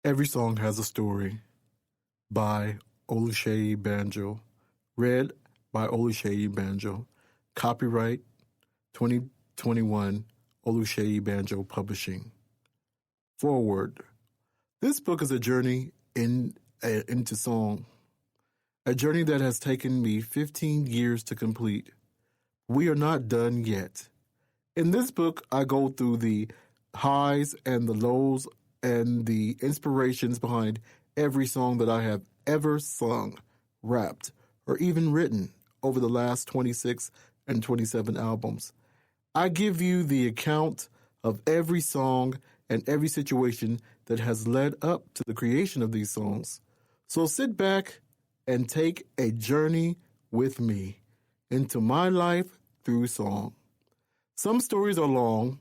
Every Song Has a Story by Oluseyi Banjo. Read by Oluseyi Banjo. Copyright 2021 Oluseyi Banjo Publishing. Forward. This book is a journey into song. A journey that has taken me 15 years to complete. We are not done yet. In this book, I go through the highs and the lows and the inspirations behind every song that I have ever sung, rapped, or even written over the last 26 and 27 albums. I give you the account of every song and every situation that has led up to the creation of these songs. So sit back and take a journey with me into my life through song. Some stories are long,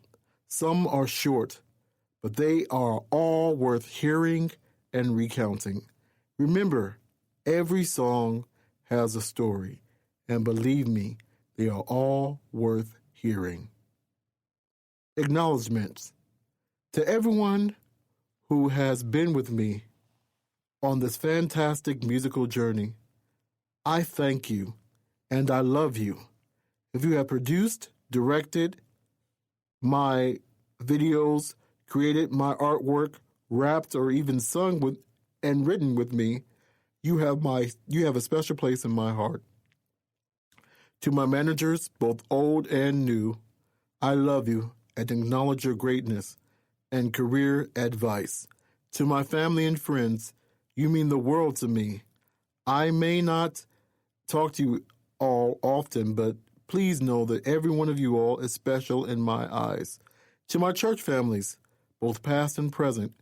some are short, but they are all worth hearing and recounting. Remember, every song has a story, and believe me, they are all worth hearing. Acknowledgements. To everyone who has been with me on this fantastic musical journey, I thank you and I love you. If you have produced, directed my videos, created my artwork, rapped, or even sung with and written with me, you have a special place in my heart. To my managers, both old and new, I love you and acknowledge your greatness and career advice. To my family and friends, you mean the world to me. I may not talk to you all often, but please know that every one of you all is special in my eyes. To my church families, both past and present,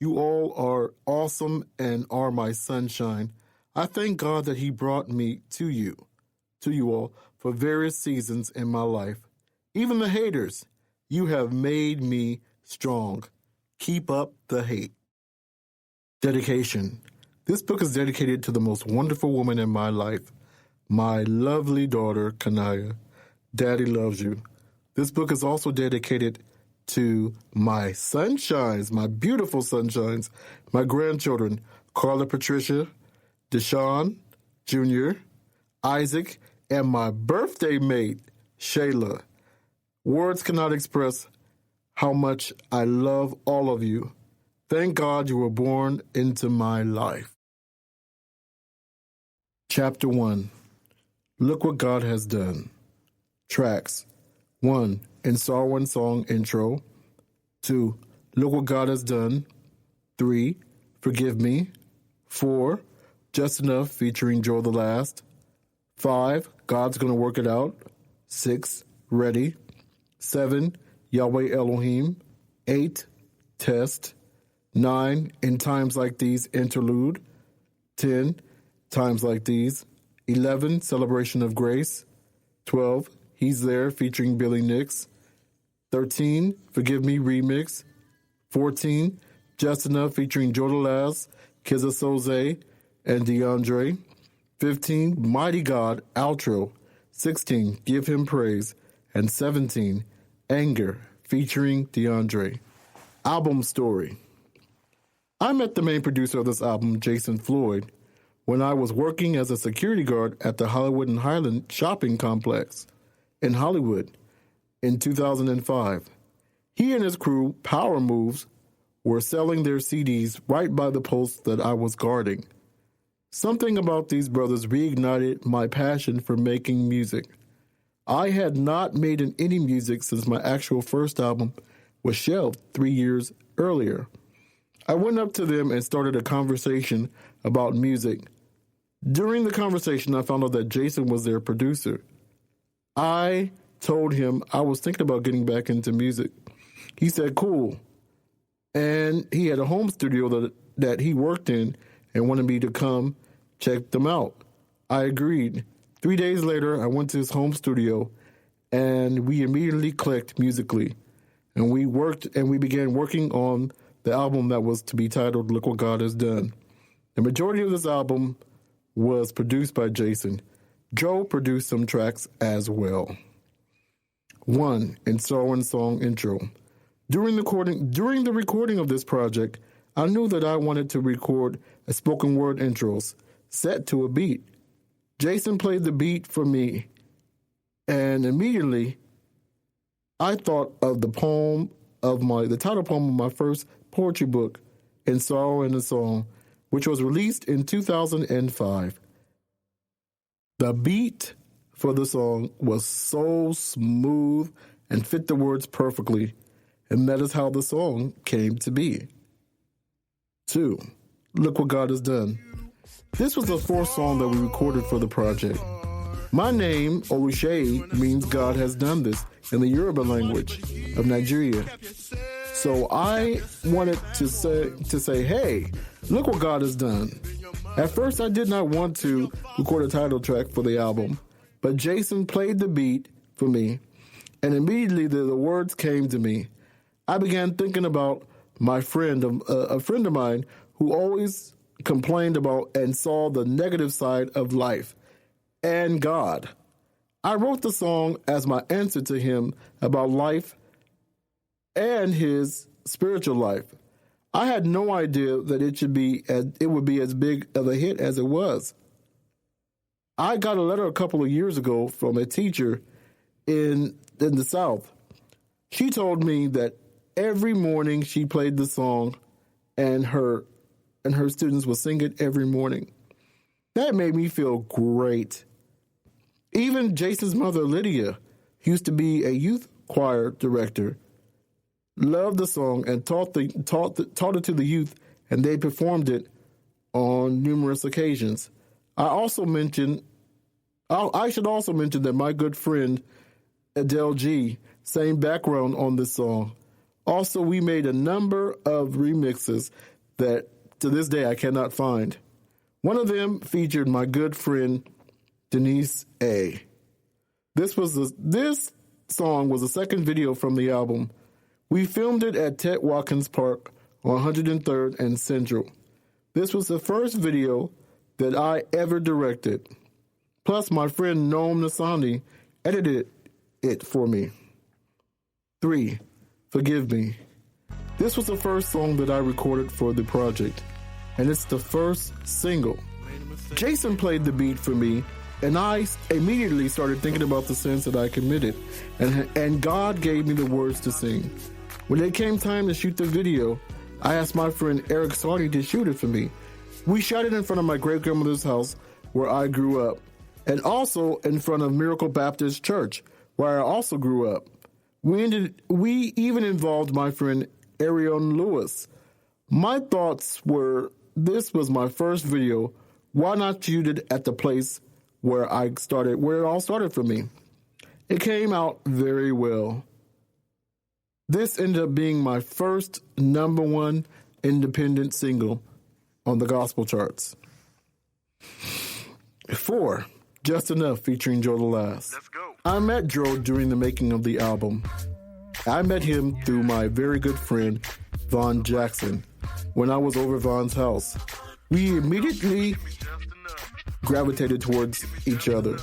you all are awesome and are my sunshine. I thank God that He brought me to you all, for various seasons in my life. Even the haters, you have made me strong. Keep up the hate. Dedication. This book is dedicated to the most wonderful woman in my life, my lovely daughter, Kanaya. Daddy loves you. This book is also dedicated to my sunshines, my beautiful sunshines, my grandchildren, Carla Patricia, Deshaun Jr., Isaac, and my birthday mate, Shayla. Words cannot express how much I love all of you. Thank God you were born into my life. Chapter 1. Look What God Has Done. Tracks. 1. In Sorrow and Song Intro. 2. Look What God Has Done. 3. Forgive Me. 4. Just Enough featuring Joe the Last. 5. God's Gonna Work It Out. 6. Ready. 7. Yahweh Elohim. 8. Test. 9. In Times Like These Interlude. 10. Times Like These. 11. Celebration of Grace. 12. He's There featuring Billy Nix. 13. Forgive Me Remix. 14. Just Enough featuring Joe the Last, Kizza Soze, and DeAndre. 15. Mighty God Outro. 16. Give Him Praise. And 17. Anger featuring DeAndre. Album story. I met the main producer of this album, Jason Floyd, when I was working as a security guard at the Hollywood and Highland shopping complex in Hollywood in 2005. He and his crew, Power Moves, were selling their CDs right by the post that I was guarding. Something about these brothers reignited my passion for making music. I had not made any music since my actual first album was shelved 3 years earlier. I went up to them and started a conversation about music. During the conversation, I found out that Jason was their producer. I told him I was thinking about getting back into music. He said, cool. And he had a home studio that he worked in and wanted me to come check them out. I agreed. 3 days later, I went to his home studio and we immediately clicked musically. And we began working on the album that was to be titled Look What God Has Done. The majority of this album was produced by Jason. Joe produced some tracks as well. 1. In Sorrow and Song Intro. During the recording of this project, I knew that I wanted to record a spoken word intros set to a beat. Jason played the beat for me, and immediately I thought of the title poem of my first poetry book, In Sorrow and a Song, which was released in 2005. The beat for the song was so smooth and fit the words perfectly, and that is how the song came to be. 2. Look What God Has Done. This was the fourth song that we recorded for the project. My name, Oluseyi, means God has done this in the Yoruba language of Nigeria. So I wanted to say, hey, look what God has done. At first, I did not want to record a title track for the album, but Jason played the beat for me, and immediately the words came to me. I began thinking about my friend, a friend of mine who always complained about and saw the negative side of life and God. I wrote the song as my answer to him about life and his spiritual life. I had no idea that it would be as big of a hit as it was. I got a letter a couple of years ago from a teacher in the South. She told me that every morning she played the song and her students would sing it every morning. That made me feel great. Even Jason's mother, Lydia, used to be a youth choir director, loved the song and taught it to the youth, and they performed it on numerous occasions. I should also mention that my good friend Adele G, same background on this song. Also, we made a number of remixes that to this day I cannot find. One of them featured my good friend Denise A. This song was the second video from the album. We filmed it at Ted Watkins Park on 103rd and Central. This was the first video that I ever directed. Plus, my friend Noam Nasani edited it for me. 3. Forgive Me. This was the first song that I recorded for the project, and it's the first single. Jason played the beat for me, and I immediately started thinking about the sins that I committed, and God gave me the words to sing. When it came time to shoot the video, I asked my friend Eric Sardi to shoot it for me. We shot it in front of my great-grandmother's house where I grew up, and also in front of Miracle Baptist Church, where I also grew up. We even involved my friend Arion Lewis. My thoughts were, this was my first video. Why not shoot it at the place where it all started for me? It came out very well. This ended up being my first #1 independent single on the gospel charts. 4. Just Enough featuring Joe DeLast. Let's go. I met Joe during the making of the album. I met him through my very good friend, Vaughn Jackson, when I was over Vaughn's house. We immediately gravitated towards each other.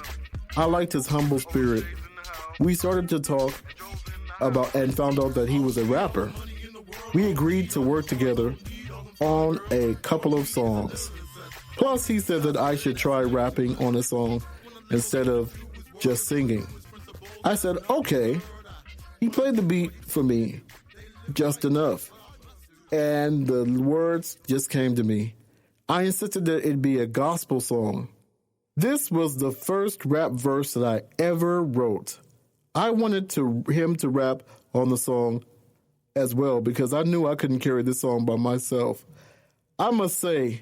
I liked his humble spirit. We started to talk about and found out that he was a rapper. We agreed to work together on a couple of songs. Plus, he said that I should try rapping on a song instead of just singing. I said, okay. He played the beat for me, Just Enough, and the words just came to me. I insisted that it be a gospel song. This was the first rap verse that I ever wrote. I wanted him to rap on the song as well because I knew I couldn't carry this song by myself. I must say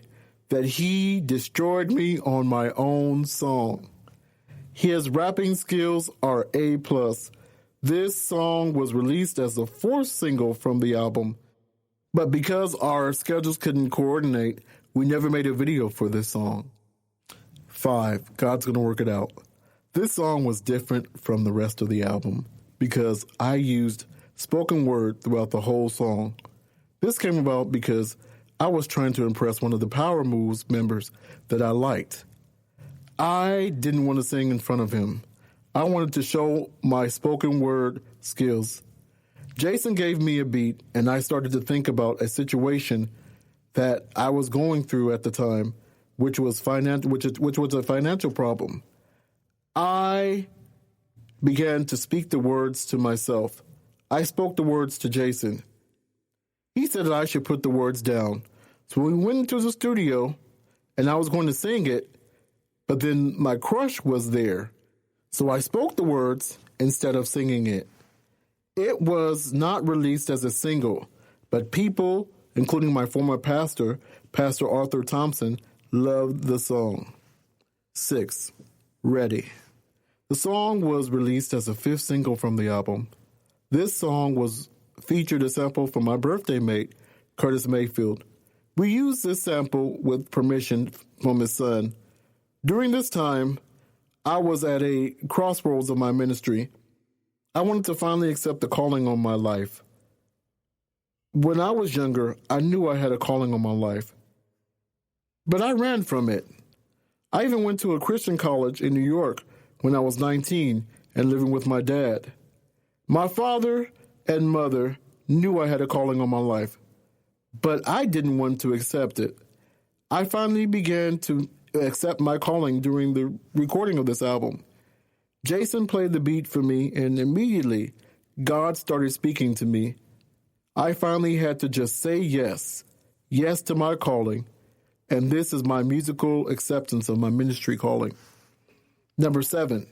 that he destroyed me on my own song. His rapping skills are A+. This song was released as the fourth single from the album, but because our schedules couldn't coordinate, we never made a video for this song. 5. God's Gonna Work It Out. This song was different from the rest of the album because I used spoken word throughout the whole song. This came about because I was trying to impress one of the Power Moves members that I liked. I didn't want to sing in front of him. I wanted to show my spoken word skills. Jason gave me a beat, and I started to think about a situation that I was going through at the time, which was which was a financial problem. I began to speak the words to myself. I spoke the words to Jason. He said that I should put the words down. So we went into the studio, and I was going to sing it, but then my crush was there. So I spoke the words instead of singing it. It was not released as a single, but people, including my former pastor, Pastor Arthur Thompson, loved the song. 6. Ready. The song was released as a 5th single from the album. This song was featured a sample from my birthday mate, Curtis Mayfield. We used this sample with permission from his son. During this time, I was at a crossroads of my ministry. I wanted to finally accept the calling on my life. When I was younger, I knew I had a calling on my life, but I ran from it. I even went to a Christian college in New York when I was 19 and living with my dad. My father and mother knew I had a calling on my life, but I didn't want to accept it. I finally began to accept my calling during the recording of this album. Jason played the beat for me, and immediately God started speaking to me. I finally had to just say yes to my calling, and this is my musical acceptance of my ministry calling. Number 7,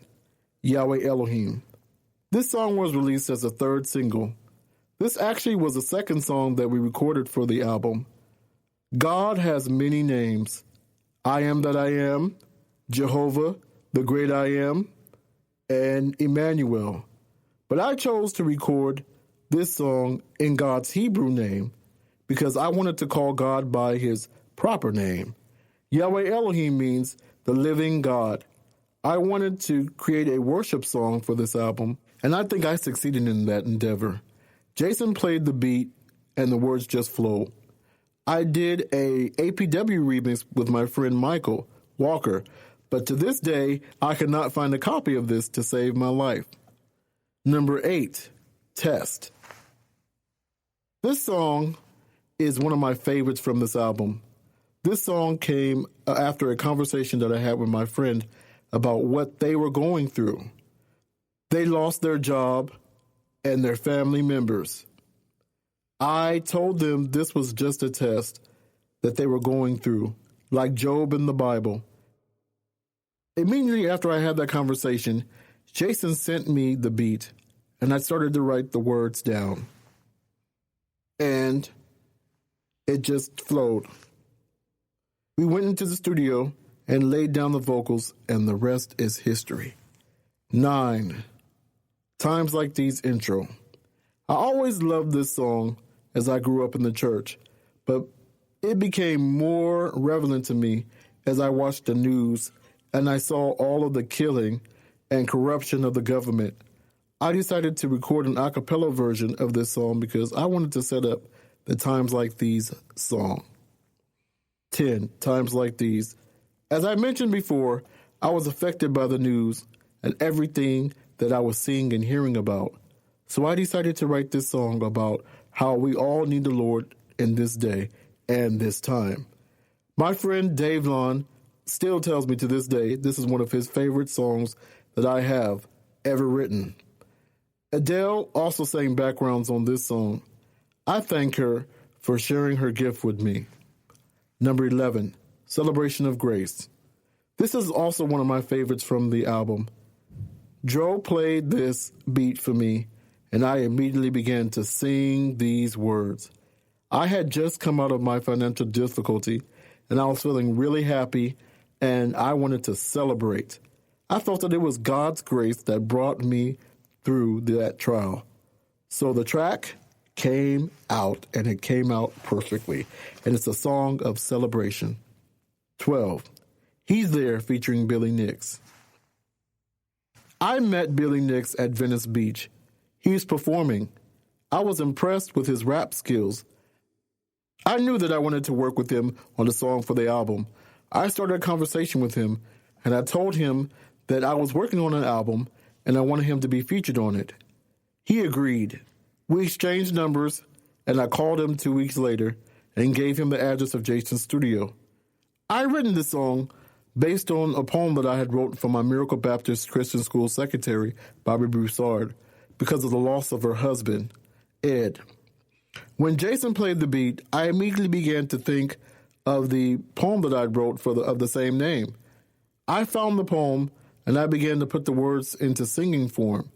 Yahweh Elohim. This song was released as a 3rd single. This actually was the 2nd song that we recorded for the album. God has many names. I am that I am, Jehovah, the great I am, and Emmanuel. But I chose to record this song in God's Hebrew name because I wanted to call God by his proper name. Yahweh Elohim means the living God. I wanted to create a worship song for this album, and I think I succeeded in that endeavor. Jason played the beat, and the words just flowed. I did a APW remix with my friend Michael Walker, but to this day, I could not find a copy of this to save my life. Number 8, Test. This song is one of my favorites from this album. This song came after a conversation that I had with my friend about what they were going through. They lost their job and their family members. I told them this was just a test that they were going through, like Job in the Bible. Immediately after I had that conversation, Jason sent me the beat, and I started to write the words down. And it just flowed. We went into the studio and laid down the vocals, and the rest is history. 9. Times Like These intro. I always loved this song as I grew up in the church, but it became more relevant to me as I watched the news and I saw all of the killing and corruption of the government. I decided to record an a cappella version of this song because I wanted to set up the Times Like These song. 10. Times Like These. As I mentioned before, I was affected by the news and everything that I was seeing and hearing about. So I decided to write this song about how we all need the Lord in this day and this time. My friend Dave Lon still tells me to this day this is one of his favorite songs that I have ever written. Adele also sang backgrounds on this song. I thank her for sharing her gift with me. Number 11, Celebration of Grace. This is also one of my favorites from the album. Joe played this beat for me, and I immediately began to sing these words. I had just come out of my financial difficulty, and I was feeling really happy, and I wanted to celebrate. I felt that it was God's grace that brought me through that trial. So the track came out, and it came out perfectly, and it's a song of celebration. 12, He's There featuring Billy Nix. I met Billy Nix at Venice Beach. He was performing. I was impressed with his rap skills. I knew that I wanted to work with him on the song for the album. I started a conversation with him, and I told him that I was working on an album and I wanted him to be featured on it. He agreed. We exchanged numbers, and I called him 2 weeks later, and gave him the address of Jason's studio. I had written this song based on a poem that I had wrote for my Miracle Baptist Christian School secretary, Bobby Broussard, because of the loss of her husband, Ed. When Jason played the beat, I immediately began to think of the poem that I wrote of the same name. I found the poem, and I began to put the words into singing form.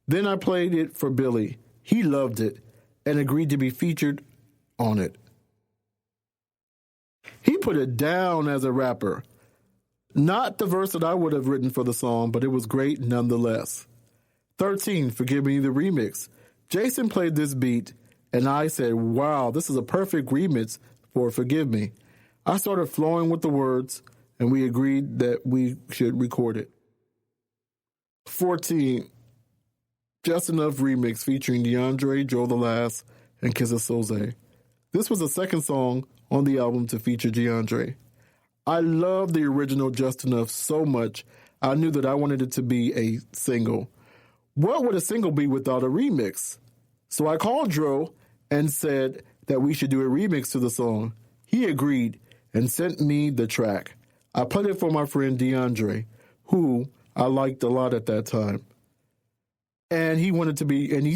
Then I played it for Billy. He loved it and agreed to be featured on it. He put it down as a rapper. Not the verse that I would have written for the song, but it was great nonetheless. 13, Forgive Me, the remix. Jason played this beat, and I said, wow, this is a perfect remix for Forgive Me. I started flowing with the words, and we agreed that we should record it. 14, Just Enough remix featuring DeAndre, Joe the Last, and Kizza Soze. This was the second song on the album to feature DeAndre. I love the original Just Enough so much, I knew that I wanted it to be a single. What would a single be without a remix? So I called Dro and said that we should do a remix to the song. He agreed and sent me the track. I played it for my friend DeAndre, who I liked a lot at that time. And he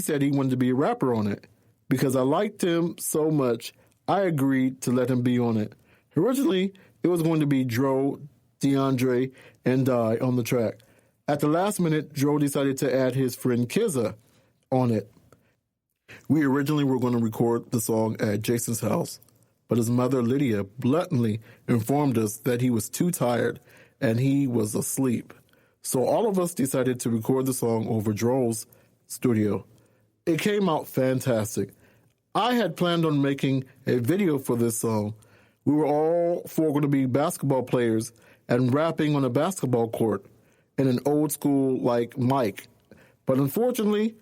said he wanted to be a rapper on it. Because I liked him so much, I agreed to let him be on it. Originally, it was going to be Dro, DeAndre, and I on the track. At the last minute, Dro decided to add his friend Kizza on it. We originally were going to record the song at Jason's house, but his mother, Lydia, bluntly informed us that he was too tired and he was asleep. So all of us decided to record the song over Dro's studio. It came out fantastic. I had planned on making a video for this song. We were all four going to be basketball players and rapping on a basketball court in an old school like mic. But unfortunately,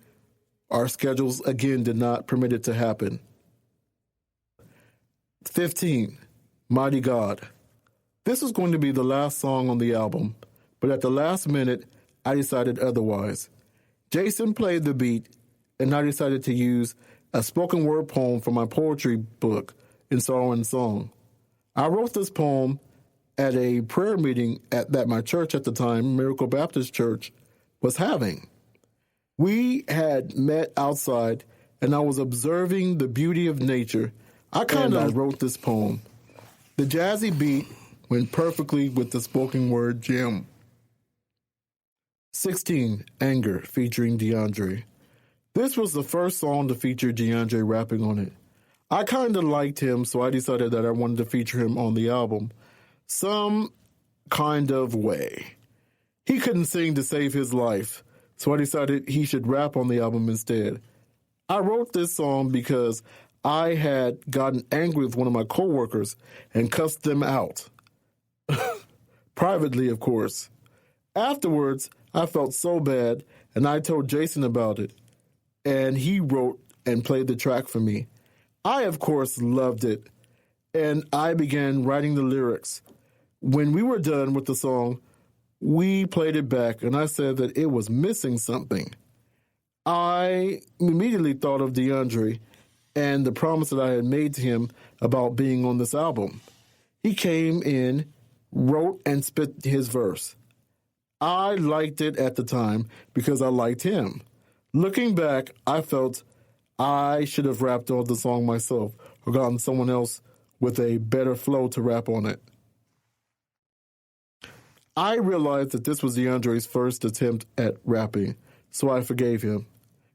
our schedules again did not permit it to happen. 15, Mighty God. This was going to be the last song on the album, but at the last minute, I decided otherwise. Jason played the beat, and I decided to use a spoken word poem from my poetry book, In Sorrow and Song. I wrote this poem at a prayer meeting that my church at the time, Miracle Baptist Church, was having. We had met outside, and I was observing the beauty of nature. I wrote this poem. The jazzy beat went perfectly with the spoken word gem. 16, Anger, featuring DeAndre. This was the first song to feature DeAndre rapping on it. I kind of liked him, so I decided that I wanted to feature him on the album some kind of way. He couldn't sing to save his life, so I decided he should rap on the album instead. I wrote this song because I had gotten angry with one of my coworkers and cussed them out. Privately, of course. Afterwards, I felt so bad, and I told Jason about it, and he wrote and played the track for me. I, of course, loved it, and I began writing the lyrics. When we were done with the song, we played it back, and I said that it was missing something. I immediately thought of DeAndre and the promise that I had made to him about being on this album. He came in, wrote, and spit his verse. I liked it at the time because I liked him. Looking back, I felt I should have rapped on the song myself or gotten someone else with a better flow to rap on it. I realized that this was DeAndre's first attempt at rapping, so I forgave him.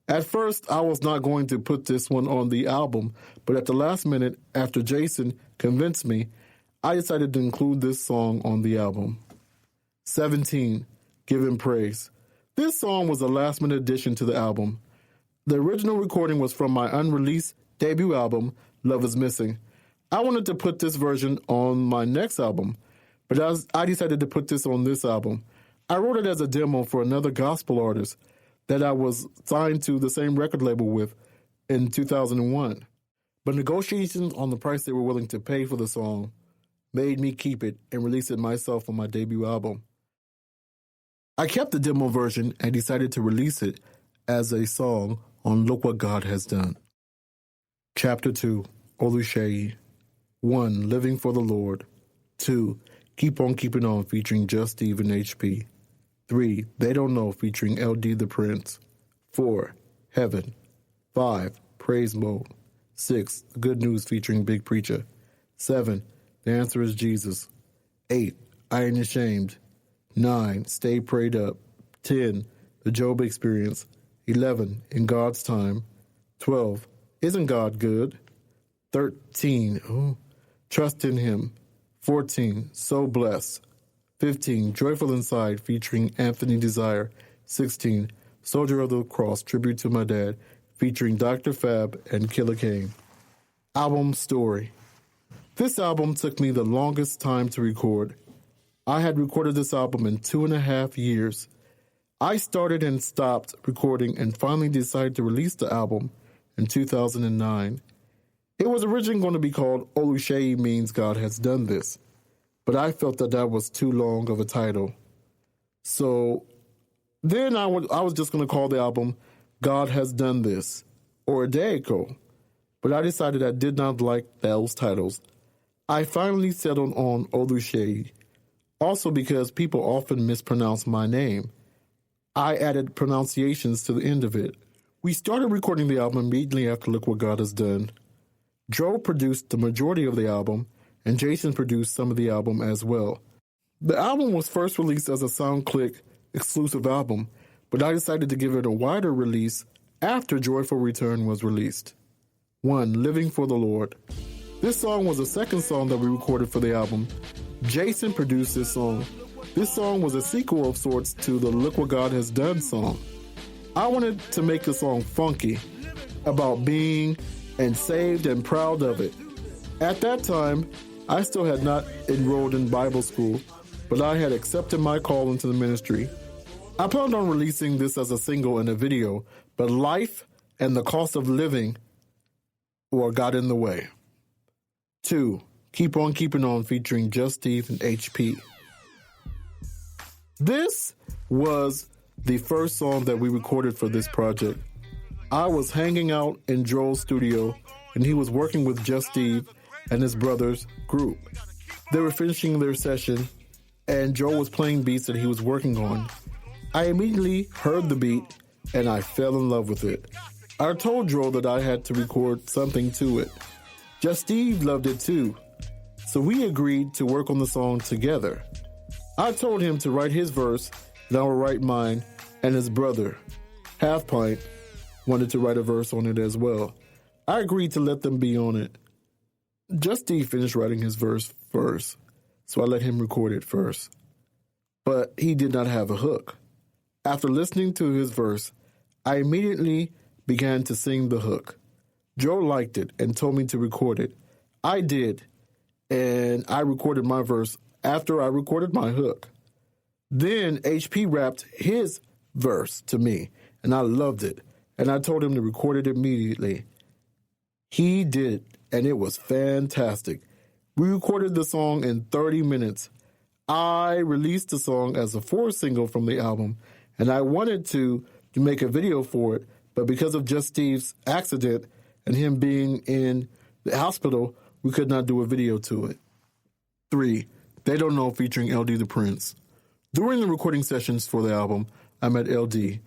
At first, I was not going to put this one on the album, but at the last minute, after Jason convinced me, I decided to include this song on the album. 17, Give Him Praise. This song was a last-minute addition to the album. The original recording was from my unreleased debut album, Love Is Missing. I wanted to put this version on my next album, but I decided to put this on this album. I wrote it as a demo for another gospel artist that I was signed to the same record label with in 2001. But negotiations on the price they were willing to pay for the song made me keep it and release it myself on my debut album. I kept the demo version and decided to release it as a song on Look What God Has Done. Chapter 2, Oluseyi. 1. Living for the Lord. 2. Keep on Keeping On featuring Just Steve and HP. 3. They Don't Know featuring LD the Prince. 4. Heaven. 5. Praise Mode. 6. The Good News featuring Big Preacher. 7. The Answer is Jesus. 8. I Ain't Ashamed. 9. Stay Prayed Up. 10. The Job Experience. 11. In God's Time. 12. Isn't God Good? 13. Trust in Him. 14. So Blessed. 15. Joyful Inside featuring Anthony Desire. 16. Soldier of the Cross, Tribute to My Dad, featuring Dr. Fab and Killer Kane. Album Story. This album took me the longest time to record. I had recorded this album in 2.5 years. I started and stopped recording and finally decided to release the album in 2009. It was originally going to be called Oluseyi Means God Has Done This, but I felt that was too long of a title. So then I was just going to call the album God Has Done This or Adeko, but I decided I did not like those titles. I finally settled on Oluseyi, also because people often mispronounce my name. I added pronunciations to the end of it. We started recording the album immediately after Look What God Has Done. Joe produced the majority of the album, and Jason produced some of the album as well. The album was first released as a SoundClick exclusive album, but I decided to give it a wider release after Joyful Return was released. 1. Living for the Lord. This song was the second song that we recorded for the album. Jason produced this song. This song was a sequel of sorts to the Look What God Has Done song. I wanted to make the song funky, about being and saved and proud of it. At that time, I still had not enrolled in Bible school, but I had accepted my call into the ministry. I planned on releasing this as a single and a video, but life and the cost of living got in the way. 2. Keep On Keeping On featuring Just Steve and HP. This was the first song that we recorded for this project. I was hanging out in Joel's studio, and he was working with Just Steve and his brother's group. They were finishing their session, and Joel was playing beats that he was working on. I immediately heard the beat, and I fell in love with it. I told Joel that I had to record something to it. Just Steve loved it too, so we agreed to work on the song together. I told him to write his verse, and I would write mine, and his brother, Half Pint, wanted to write a verse on it as well. I agreed to let them be on it. Just Steve finished writing his verse first, so I let him record it first. But he did not have a hook. After listening to his verse, I immediately began to sing the hook. Joe liked it and told me to record it. I did, and I recorded my verse after I recorded my hook. Then HP rapped his verse to me, and I loved it, and I told him to record it immediately. He did, and it was fantastic. We recorded the song in 30 minutes. I released the song as a 4th single from the album, and I wanted to make a video for it, but because of Just Steve's accident and him being in the hospital, we could not do a video to it. 3. They Don't Know featuring LD the Prince. During the recording sessions for the album, I met LD.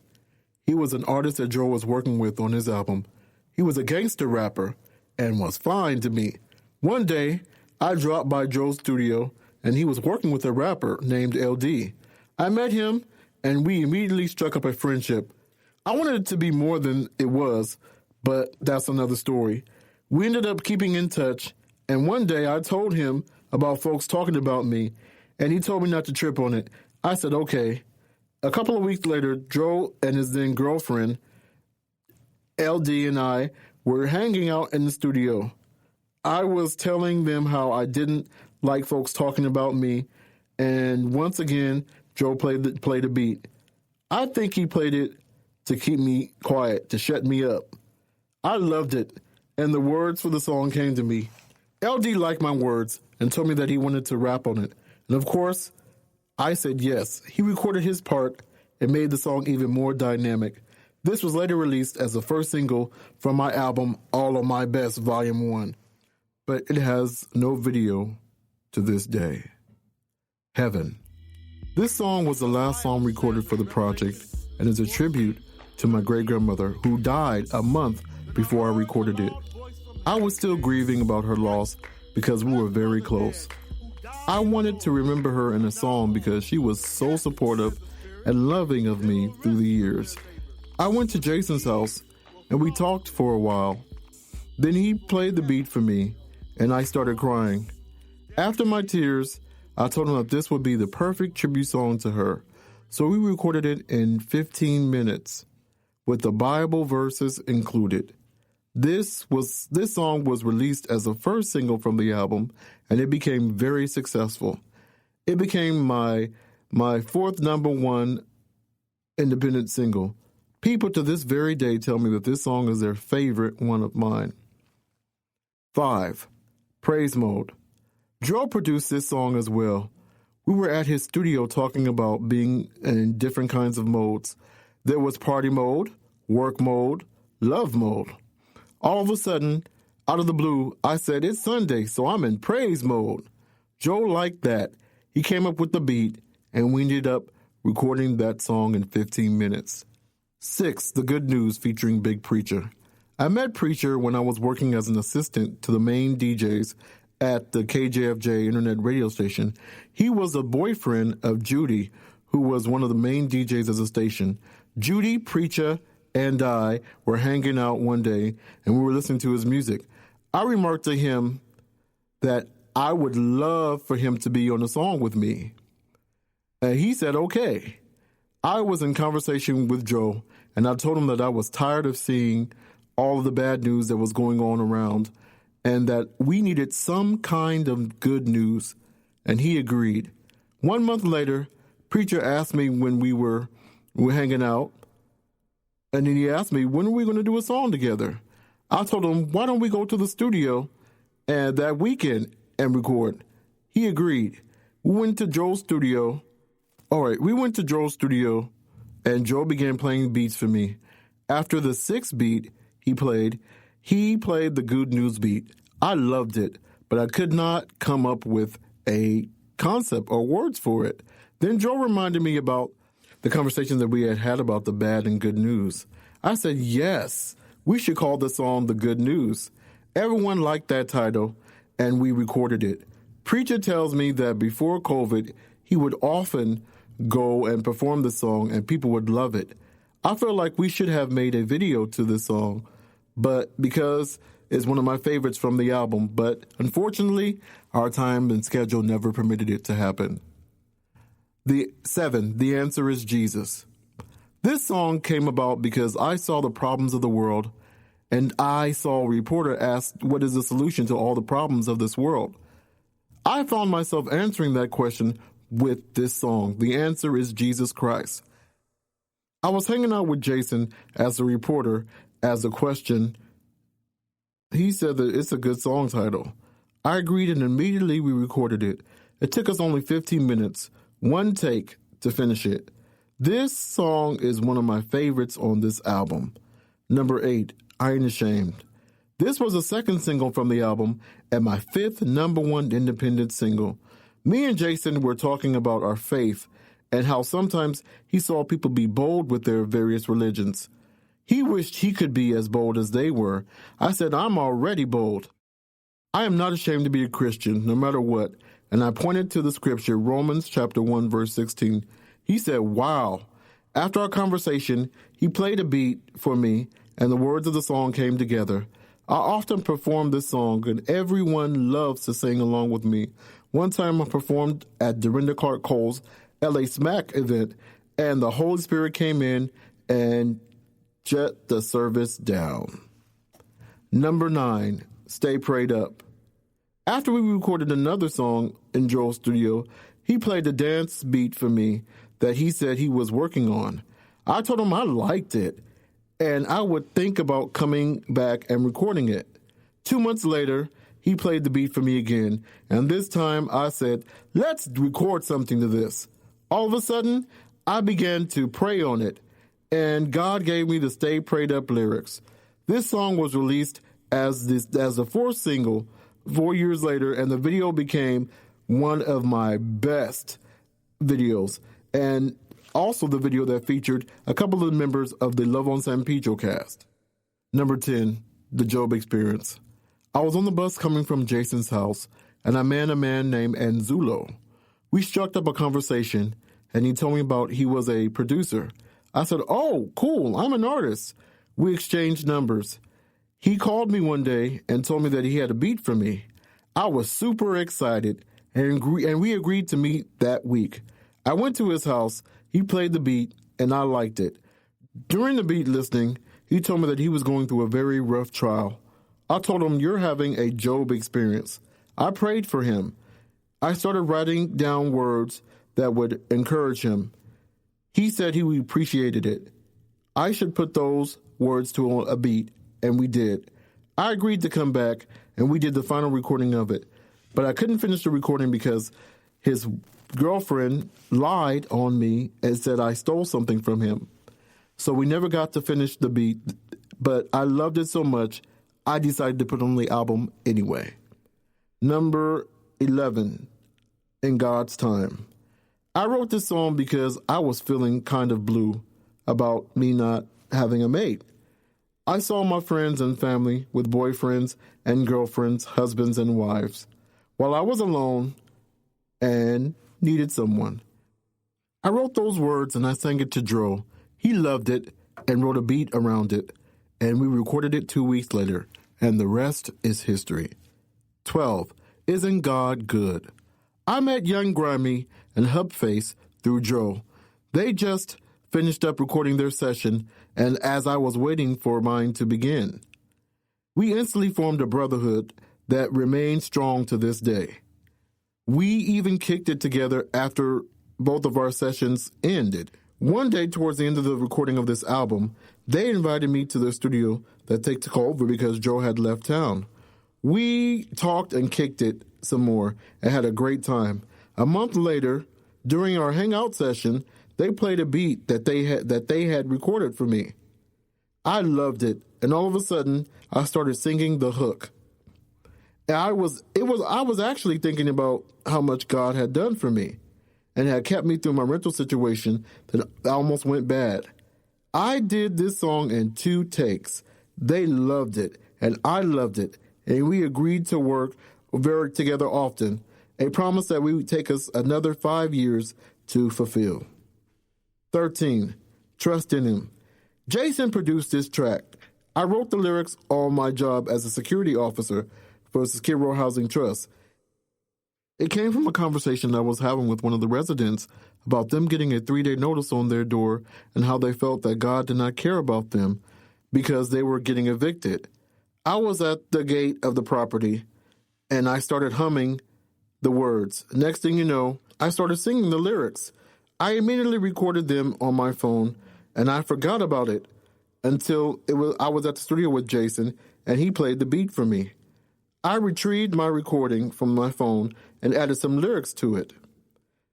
He was an artist that Joe was working with on his album. He was a gangster rapper and was fine to me. One day, I dropped by Joe's studio, and he was working with a rapper named LD. I met him, and we immediately struck up a friendship. I wanted it to be more than it was, but that's another story. We ended up keeping in touch, and one day I told him about folks talking about me, and he told me not to trip on it. I said, okay. A couple of weeks later, Joe and his then girlfriend, LD, and I were hanging out in the studio. I was telling them how I didn't like folks talking about me, and once again, Joe played the beat. I think he played it to keep me quiet, to shut me up. I loved it, and the words for the song came to me. LD liked my words and told me that he wanted to rap on it. And of course, I said yes. He recorded his part and made the song even more dynamic. This was later released as the first single from my album, All of My Best, Volume 1. but it has no video to this day. Heaven. This song was the last song recorded for the project and is a tribute to my great-grandmother who died a month before I recorded it. I was still grieving about her loss because we were very close. I wanted to remember her in a song because she was so supportive and loving of me through the years. I went to Jason's house and we talked for a while. Then he played the beat for me and I started crying. After my tears, I told him that this would be the perfect tribute song to her. So we recorded it in 15 minutes with the Bible verses included. This song was released as the first single from the album, and it became very successful. It became my fourth number one independent single. People to this very day tell me that this song is their favorite one of mine. 5. Praise Mode. Joe produced this song as well. We were at his studio talking about being in different kinds of modes. There was party mode, work mode, love mode. All of a sudden, out of the blue, I said, it's Sunday, so I'm in praise mode. Joe liked that. He came up with the beat, and we ended up recording that song in 15 minutes. 6. The Good News featuring Big Preacher. I met Preacher when I was working as an assistant to the main DJs at the KJFJ internet radio station. He was a boyfriend of Judy, who was one of the main DJs of the station. Judy, Preacher, and I were hanging out one day, and we were listening to his music. I remarked to him that I would love for him to be on the song with me. And he said, okay. I was in conversation with Joe, and I told him that I was tired of seeing all of the bad news that was going on around, and that we needed some kind of good news, and he agreed. 1 month later, Preacher asked me when we were hanging out, and then he asked me, when are we going to do a song together? I told him, why don't we go to the studio and that weekend and record? He agreed. We went to Joe's studio. We went to Joe's studio, and Joe began playing beats for me. After the 6th beat he played the Good News beat. I loved it, but I could not come up with a concept or words for it. Then Joe reminded me about the conversation that we had about the bad and good news. I said, yes, we should call the song The Good News. Everyone liked that title, and we recorded it. Preacher tells me that before COVID, he would often go and perform the song, and people would love it. I feel like we should have made a video to this song, but because it's one of my favorites from the album, but unfortunately, our time and schedule never permitted it to happen. 7. The Answer is Jesus. This song came about because I saw the problems of the world, and I saw a reporter ask, what is the solution to all the problems of this world? I found myself answering that question with this song. The answer is Jesus Christ. I was hanging out with Jason as a reporter as a question. He said that it's a good song title. I agreed, and immediately we recorded it. It took us only 15 minutes, one take to finish it. This song is one of my favorites on this album. Number 8, I Ain't Ashamed. This was the second single from the album and my 5th number one independent single. Me and Jason were talking about our faith and how sometimes he saw people be bold with their various religions. He wished he could be as bold as they were. I said, I'm already bold. I am not ashamed to be a Christian, no matter what. And I pointed to the scripture, Romans chapter 1, verse 16. He said, wow. After our conversation, he played a beat for me, and the words of the song came together. I often perform this song, and everyone loves to sing along with me. One time I performed at Dorinda Clark Cole's LA Smack event, and the Holy Spirit came in and shut the service down. Number 9, Stay Prayed Up. After we recorded another song in Joel's studio, he played a dance beat for me that he said he was working on. I told him I liked it, and I would think about coming back and recording it. 2 months later, he played the beat for me again, and this time I said, let's record something to this. All of a sudden, I began to pray on it, and God gave me the Stay Prayed Up lyrics. This song was released as the 4th single 4 years later, and the video became one of my best videos. And also the video that featured a couple of members of the Love on San Pedro cast. Number 10, the Job Experience. I was on the bus coming from Jason's house, and I met a man named Anzulo. We struck up a conversation, and he told me about he was a producer. I said, "Oh, cool, I'm an artist." We exchanged numbers. He called me one day and told me that he had a beat for me. I was super excited, and we agreed to meet that week. I went to his house, he played the beat, and I liked it. During the beat listening, he told me that he was going through a very rough trial. I told him, "You're having a Job experience." I prayed for him. I started writing down words that would encourage him. He said he appreciated it. I should put those words to a beat, and we did. I agreed to come back, and we did the final recording of it. But I couldn't finish the recording because his girlfriend lied on me and said I stole something from him. So we never got to finish the beat, but I loved it so much, I decided to put it on the album anyway. Number 11, In God's Time. I wrote this song because I was feeling kind of blue about me not having a mate. I saw my friends and family with boyfriends and girlfriends, husbands and wives, while I was alone and needed someone. I wrote those words and I sang it to Dro. He loved it and wrote a beat around it, and we recorded it 2 weeks later, and the rest is history. 12. Isn't God Good? I met Young Grammy and Hubface through Dro. They just finished up recording their session, and as I was waiting for mine to begin, we instantly formed a brotherhood that remains strong to this day. We even kicked it together after both of our sessions ended. One day towards the end of the recording of this album, they invited me to their studio that they took over because Joe had left town. We talked and kicked it some more and had a great time. A month later, during our hangout session, they played a beat that they had recorded for me. I loved it, and all of a sudden, I started singing the hook. And I was actually thinking about how much God had done for me and had kept me through my rental situation that almost went bad. I did this song in 2 takes. They loved it, and I loved it, and we agreed to work together often, a promise that we would take us another 5 years to fulfill. 13. Trust in Him. Jason produced this track. I wrote the lyrics on my job as a security officer for Skid Row Housing Trust. It came from a conversation I was having with one of the residents about them getting a 3-day notice on their door and how they felt that God did not care about them because they were getting evicted. I was at the gate of the property and I started humming the words. Next thing you know, I started singing the lyrics. I immediately recorded them on my phone and I forgot about it until I was at the studio with Jason and he played the beat for me. I retrieved my recording from my phone and added some lyrics to it.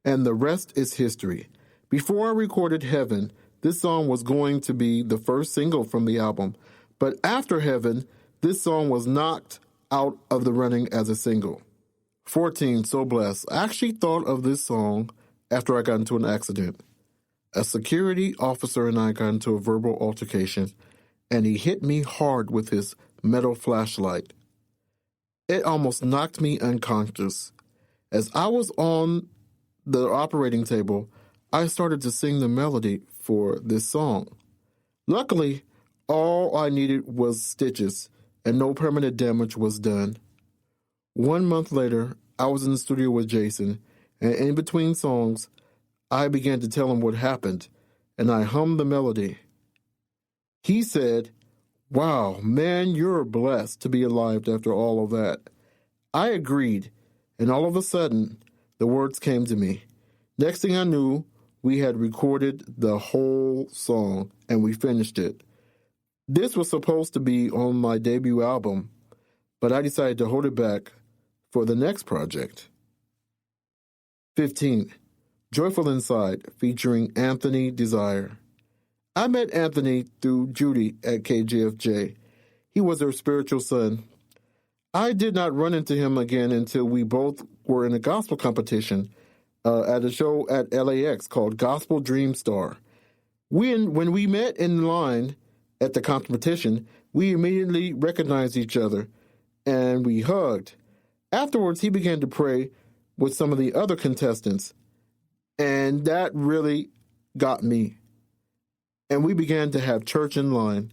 And the rest is history. Before I recorded Heaven, this song was going to be the first single from the album. But after Heaven, this song was knocked out of the running as a single. 14, So Blessed. I actually thought of this song after I got into an accident. A security officer and I got into a verbal altercation, and he hit me hard with his metal flashlight. It almost knocked me unconscious. As I was on the operating table, I started to sing the melody for this song. Luckily, all I needed was stitches, and no permanent damage was done. 1 month later, I was in the studio with Jason, and in between songs, I began to tell him what happened, and I hummed the melody. He said, "Wow, man, you're blessed to be alive after all of that." I agreed, and all of a sudden, the words came to me. Next thing I knew, we had recorded the whole song, and we finished it. This was supposed to be on my debut album, but I decided to hold it back for the next project. 15. Joyful Inside, featuring Anthony Desire. I met Anthony through Judy at KJFJ. He was her spiritual son. I did not run into him again until we both were in a gospel competition at a show at LAX called Gospel Dream Star. When we met in line at the competition, we immediately recognized each other and we hugged. Afterwards, he began to pray with some of the other contestants, and that really got me. And we began to have church in line.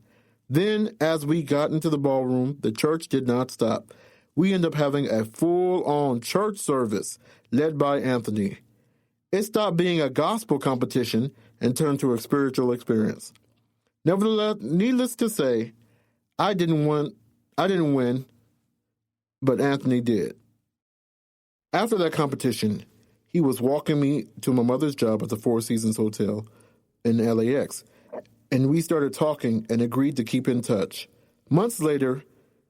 Then, as we got into the ballroom, the church did not stop. We ended up having a full-on church service led by Anthony. It stopped being a gospel competition and turned to a spiritual experience. Nevertheless, needless to say, I didn't win, but Anthony did. After that competition, he was walking me to my mother's job at the Four Seasons Hotel in LAX, and we started talking and agreed to keep in touch. Months later,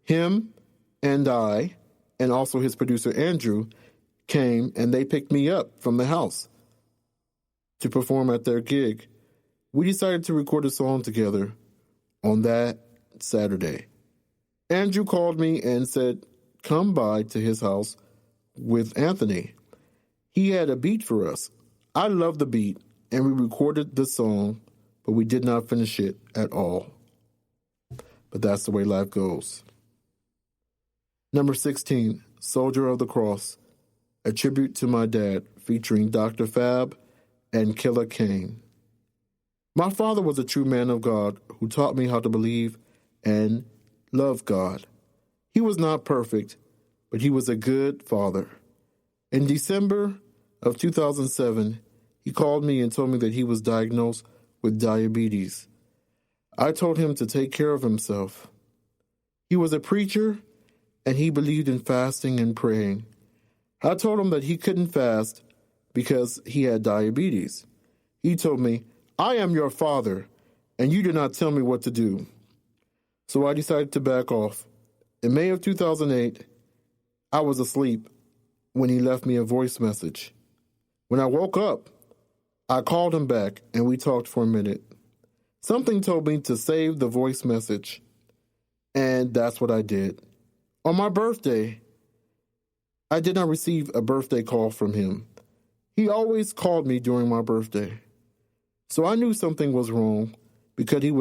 him and I, and also his producer Andrew, came and they picked me up from the house to perform at their gig. We decided to record a song together on that Saturday. Andrew called me and said, come by to his house with Anthony. He had a beat for us. I loved the beat, and we recorded the song, but we did not finish it at all. But that's the way life goes. Number 16, Soldier of the Cross, a tribute to my dad, featuring Dr. Fab and Killer Kane. My father was a true man of God who taught me how to believe and love God. He was not perfect, but he was a good father. In December of 2007, he called me and told me that he was diagnosed with diabetes. I told him to take care of himself. He was a preacher, and he believed in fasting and praying. I told him that he couldn't fast because he had diabetes. He told me, I am your father, and you do not tell me what to do. So I decided to back off. In May of 2008, I was asleep when he left me a voice message. When I woke up, I called him back and we talked for a minute. Something told me to save the voice message, and that's what I did. On my birthday, I did not receive a birthday call from him. He always called me during my birthday. So I knew something was wrong because he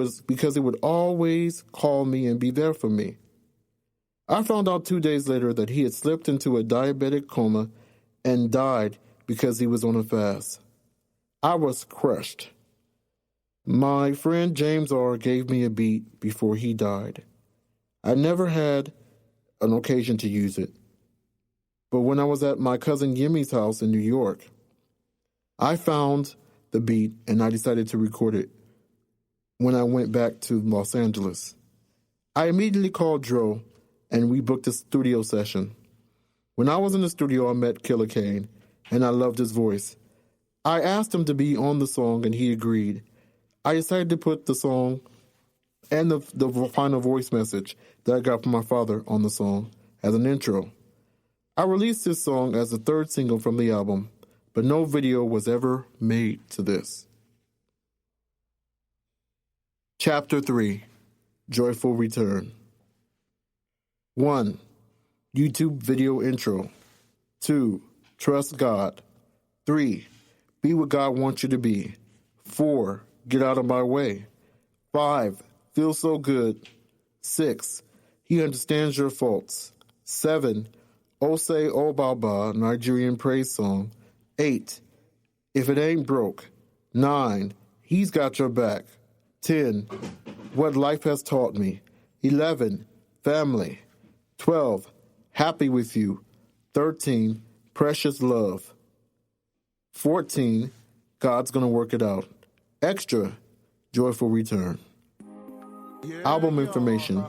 would always call me and be there for me. I found out 2 days later that he had slipped into a diabetic coma and died because he was on a fast. I was crushed. My friend James R. gave me a beat before he died. I never had an occasion to use it. But when I was at my cousin Yimmy's house in New York, I found the beat and I decided to record it when I went back to Los Angeles. I immediately called Dro and we booked a studio session. When I was in the studio, I met Killer Kane and I loved his voice. I asked him to be on the song and he agreed. I decided to put the song and the final voice message that I got from my father on the song as an intro. I released this song as the third single from the album, but no video was ever made to this. Chapter 3, Joyful Return. 1. YouTube video intro. 2. Trust God. 3. Be what God wants you to be. 4. Get out of my way. 5. Feel so good. 6. He understands your faults. 7. Ose Obaba, Nigerian praise song. 8. If it ain't broke. 9. He's got your back. 10. What life has taught me. 11. Family. 12. Happy with you. 13. Precious love. 14. God's gonna work it out. Extra. Joyful return. Album information.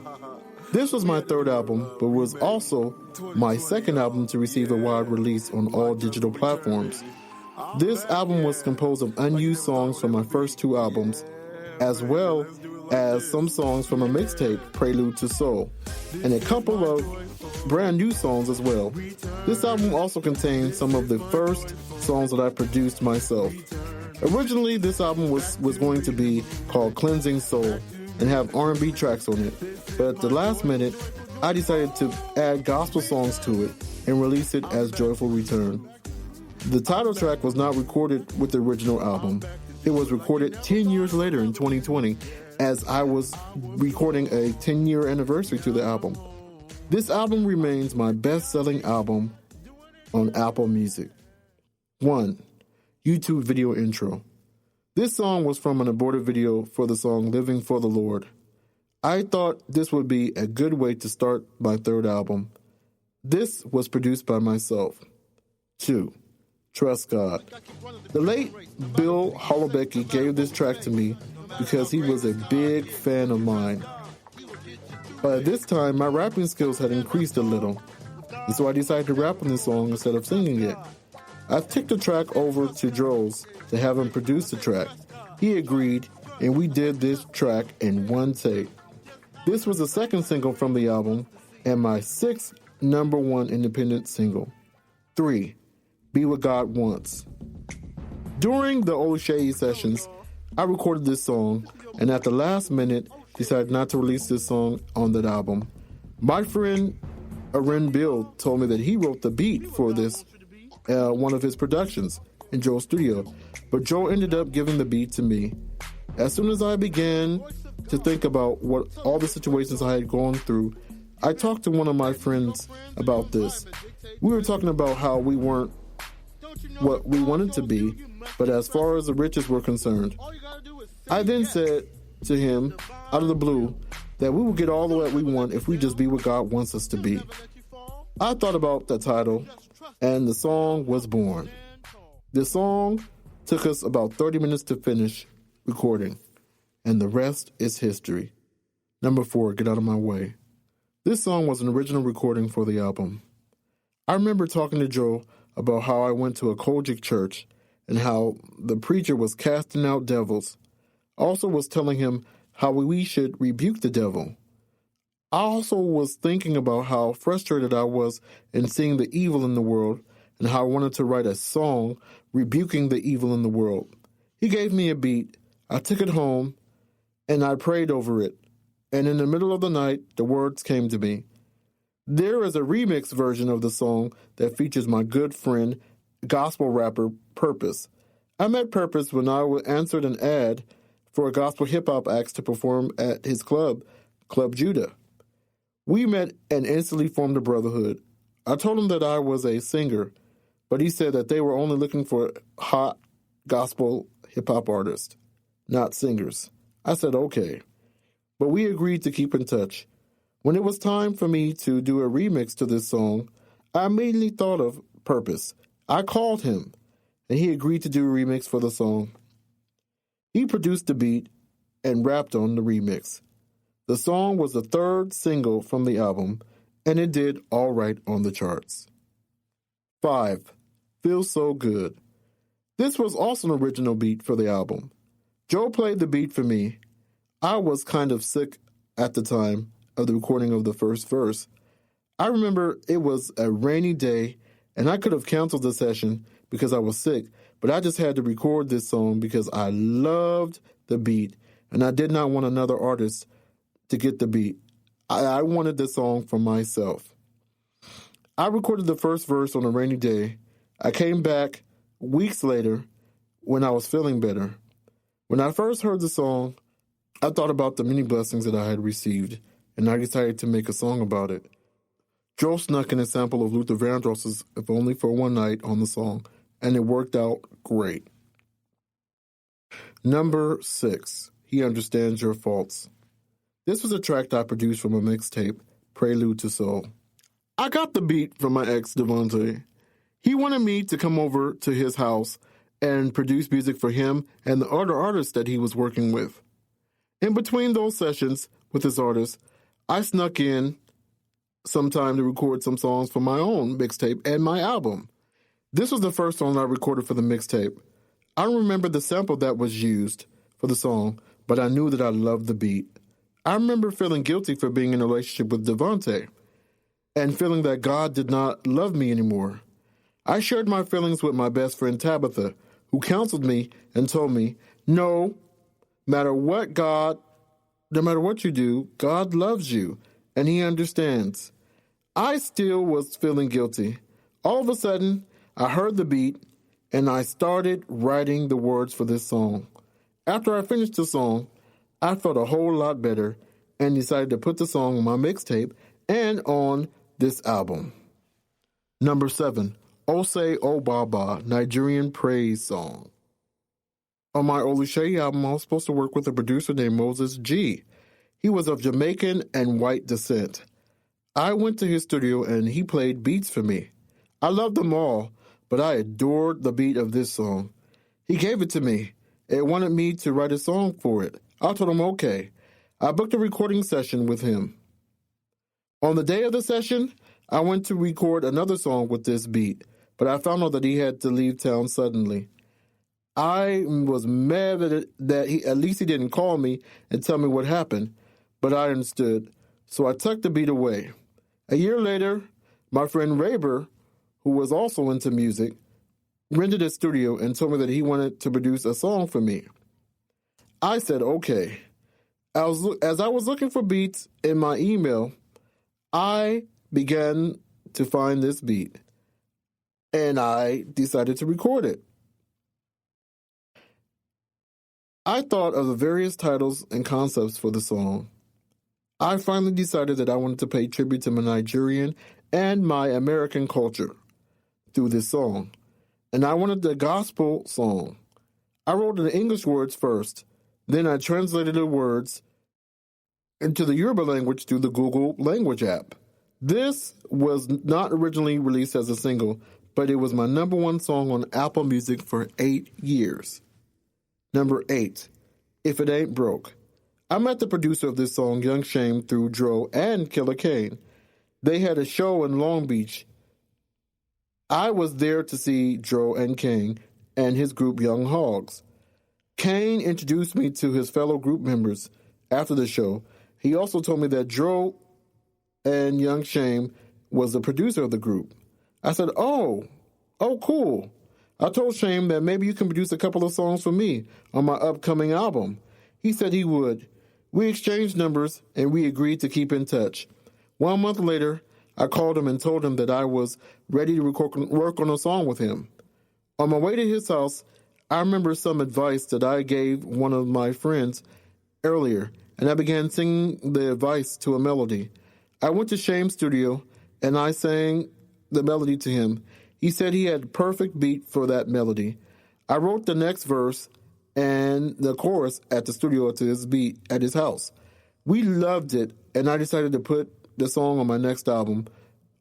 This was my third album, but was also my second album to receive a wide release on all digital platforms. This album was composed of unused songs from my first two albums, as well as some songs from a mixtape, Prelude to Soul, and a couple of brand new songs as well. This album also contains some of the first songs that I produced myself. Originally, this album was going to be called Cleansing Soul and have R&B tracks on it, but at the last minute, I decided to add gospel songs to it and release it as Joyful Return. The title track was not recorded with the original album. It was recorded 10 years later in 2020 as I was recording a 10-year anniversary to the album. This album remains my best-selling album on Apple Music. 1. YouTube video intro. This song was from an aborted video for the song Living for the Lord. I thought this would be a good way to start my third album. This was produced by myself. 2. Trust God. The late Bill Holobecki gave this track to me because he was a big fan of mine. But at this time, my rapping skills had increased a little, and so I decided to rap on this song instead of singing it. I took the track over to Joel's to have him produce the track. He agreed, and we did this track in one take. This was the second single from the album and my 6th #1 independent single. 3. Be What God Wants. During the Olusheyi sessions, I recorded this song, and at the last minute, decided not to release this song on that album. My friend Aren Bill told me that he wrote the beat for this, one of his productions in Joel's studio, but Joel ended up giving the beat to me. As soon as I began to think about what all the situations I had gone through, I talked to one of my friends about this. We were talking about how we weren't what we wanted to be, but as far as the riches were concerned. I then said to him, out of the blue, that we will get all the way we want if we just be what God wants us to be. I thought about the title, and the song was born. The song took us about 30 minutes to finish recording, and the rest is history. 4, Get Out of My Way. This song was an original recording for the album. I remember talking to Joe about how I went to a Kojic church and how the preacher was casting out devils. I also was telling him how we should rebuke the devil. I also was thinking about how frustrated I was in seeing the evil in the world and how I wanted to write a song rebuking the evil in the world. He gave me a beat. I took it home and I prayed over it. And in the middle of the night, the words came to me. There is a remix version of the song that features my good friend, gospel rapper Purpose. I met Purpose when I answered an ad for a gospel hip-hop act to perform at his club, Club Judah. We met and instantly formed a brotherhood. I told him that I was a singer, but he said that they were only looking for hot gospel hip-hop artists, not singers. I said, okay. But we agreed to keep in touch. When it was time for me to do a remix to this song, I immediately thought of Purpose. I called him, and he agreed to do a remix for the song. He produced the beat and rapped on the remix. The song was the 3rd single from the album, and it did all right on the charts. 5. Feels So Good. This was also an original beat for the album. Joe played the beat for me. I was kind of sick at the time of the recording of the first verse. I remember it was a rainy day, and I could have canceled the session because I was sick, but I just had to record this song because I loved the beat, and I did not want another artist to get the beat. I wanted the song for myself. I recorded the first verse on a rainy day. I came back weeks later when I was feeling better. When I first heard the song, I thought about the many blessings that I had received, and I decided to make a song about it. Joe snuck in a sample of Luther Vandross's If Only for One Night on the song, and it worked out great. 6, He Understands Your Faults. This was a track that I produced from a mixtape, Prelude to Soul. I got the beat from my ex, Devontae. He wanted me to come over to his house and produce music for him and the other artists that he was working with. In between those sessions with his artists, I snuck in some time to record some songs for my own mixtape and my album. This was the first song I recorded for the mixtape. I don't remember the sample that was used for the song, but I knew that I loved the beat. I remember feeling guilty for being in a relationship with Devontae and feeling that God did not love me anymore. I shared my feelings with my best friend Tabitha, who counseled me and told me, no matter what you do, God loves you, and he understands. I still was feeling guilty. All of a sudden, I heard the beat, and I started writing the words for this song. After I finished the song, I felt a whole lot better and decided to put the song on my mixtape and on this album. Number 7, Ose Obaba, Nigerian Praise Song. On my Oluseyi album, I was supposed to work with a producer named Moses G. He was of Jamaican and white descent. I went to his studio and he played beats for me. I loved them all, but I adored the beat of this song. He gave it to me and wanted me to write a song for it. I told him okay. I booked a recording session with him. On the day of the session, I went to record another song with this beat, but I found out that he had to leave town suddenly. I was mad that he at least he didn't call me and tell me what happened, but I understood, so I tucked the beat away. A year later, my friend Raber, who was also into music, rented a studio and told me that he wanted to produce a song for me. I said, okay. As I was looking for beats in my email, I began to find this beat, and I decided to record it. I thought of the various titles and concepts for the song. I finally decided that I wanted to pay tribute to my Nigerian and my American culture through this song, and I wanted a gospel song. I wrote the English words first, then I translated the words into the Yoruba language through the Google Language app. This was not originally released as a single, but it was my number 1 song on Apple Music for 8 years. Number 8, If It Ain't Broke. I met the producer of this song, Young Shame, through Dro and Killer Kane. They had a show in Long Beach. I was there to see Dro and Kane and his group Young Hogs. Kane introduced me to his fellow group members after the show. He also told me that Dro and Young Shame was the producer of the group. I said, oh, cool. I told Shame that maybe you can produce a couple of songs for me on my upcoming album. He said he would. We exchanged numbers and we agreed to keep in touch. 1 month later, I called him and told him that I was ready to work on a song with him. On my way to his house, I remember some advice that I gave one of my friends earlier, and I began singing the advice to a melody. I went to Shame's studio and I sang the melody to him. He said he had perfect beat for that melody. I wrote the next verse and the chorus at the studio to his beat at his house. We loved it, and I decided to put the song on my next album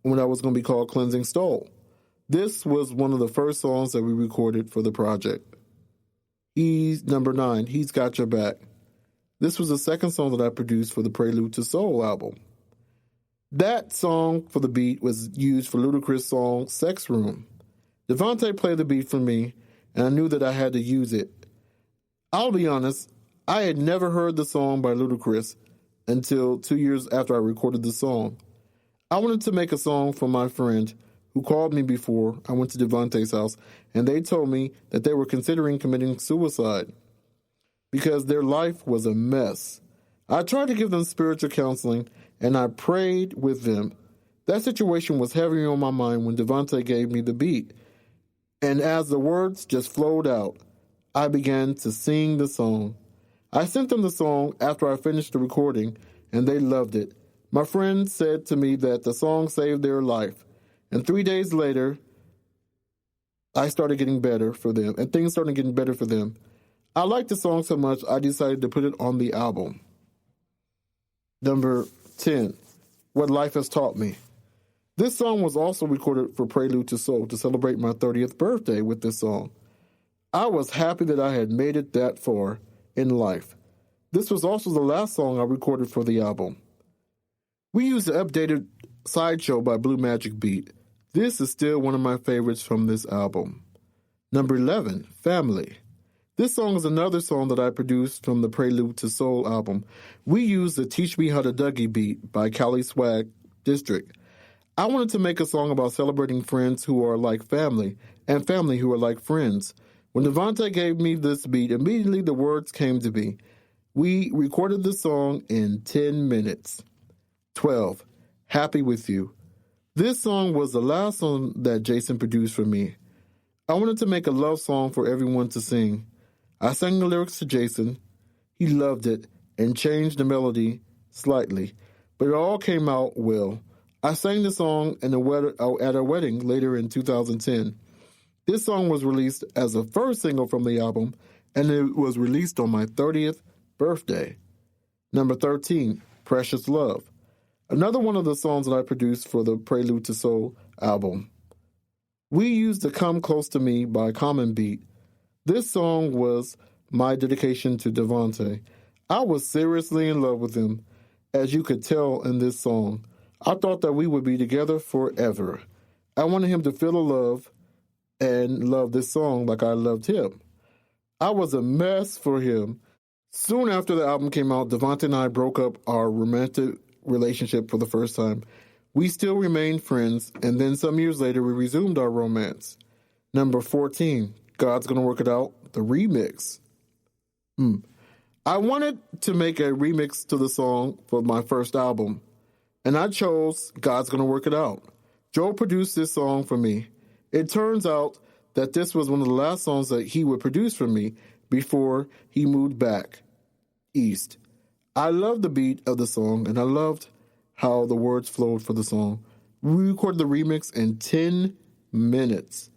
when I was going to be called Cleansing Stole. This was one of the first songs that we recorded for the project. He's number 9, He's Got Your Back. This was the second song that I produced for the Prelude to Soul album. That song for the beat was used for Ludacris' song Sex Room. Devontae played the beat for me, and I knew that I had to use it. I'll be honest, I had never heard the song by Ludacris until 2 years after I recorded the song. I wanted to make a song for my friend who called me before I went to Devontae's house, and they told me that they were considering committing suicide because their life was a mess. I tried to give them spiritual counseling, and I prayed with them. That situation was heavy on my mind when Devontae gave me the beat. And as the words just flowed out, I began to sing the song. I sent them the song after I finished the recording, and they loved it. My friend said to me that the song saved their life. And 3 days later, I started getting better for them, and things started getting better for them. I liked the song so much, I decided to put it on the album. Number 10, What Life Has Taught Me. This song was also recorded for Prelude to Soul to celebrate my 30th birthday with this song. I was happy that I had made it that far in life. This was also the last song I recorded for the album. We used the updated Sideshow by Blue Magic Beat. This is still one of my favorites from this album. Number 11, Family. This song is another song that I produced from the Prelude to Soul album. We used the Teach Me How to Dougie beat by Cali Swag District. I wanted to make a song about celebrating friends who are like family and family who are like friends. When Devontae gave me this beat, immediately the words came to me. We recorded the song in 10 minutes. 12. Happy With You. This song was the last song that Jason produced for me. I wanted to make a love song for everyone to sing. I sang the lyrics to Jason. He loved it and changed the melody slightly, but it all came out well. I sang the song at a wedding later in 2010. This song was released as the first single from the album, and it was released on my 30th birthday. Number 13, Precious Love. Another one of the songs that I produced for the Prelude to Soul album. We used the Come Close to Me by Common Beat. This song was my dedication to Devontae. I was seriously in love with him, as you could tell in this song. I thought that we would be together forever. I wanted him to feel the love and love this song like I loved him. I was a mess for him. Soon after the album came out, Devontae and I broke up our romantic relationship for the first time. We still remained friends, and then some years later we resumed our romance. Number 14, God's Gonna Work It Out, the remix. I wanted to make a remix to the song for my first album, and I chose God's Gonna Work It Out. Joe produced this song for me. It turns out that this was one of the last songs that he would produce for me before he moved back east. I loved the beat of the song, and I loved how the words flowed for the song. We recorded the remix in 10 minutes,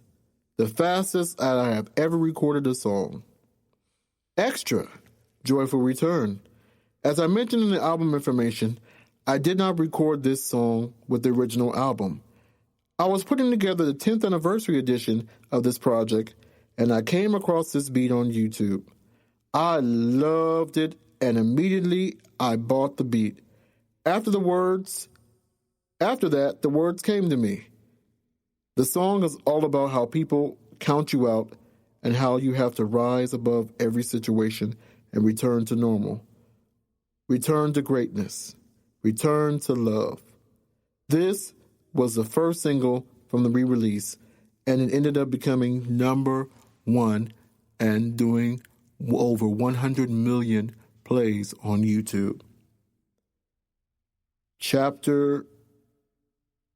the fastest I have ever recorded a song. Extra, Joyful Return. As I mentioned in the album information, I did not record this song with the original album. I was putting together the 10th anniversary edition of this project, and I came across this beat on YouTube. I loved it, and immediately I bought the beat. After that, the words came to me. The song is all about how people count you out and how you have to rise above every situation and return to normal. Return to greatness. Return to love. This was the first single from the re-release, and it ended up becoming number 1 and doing over 100 million plays on YouTube. Chapter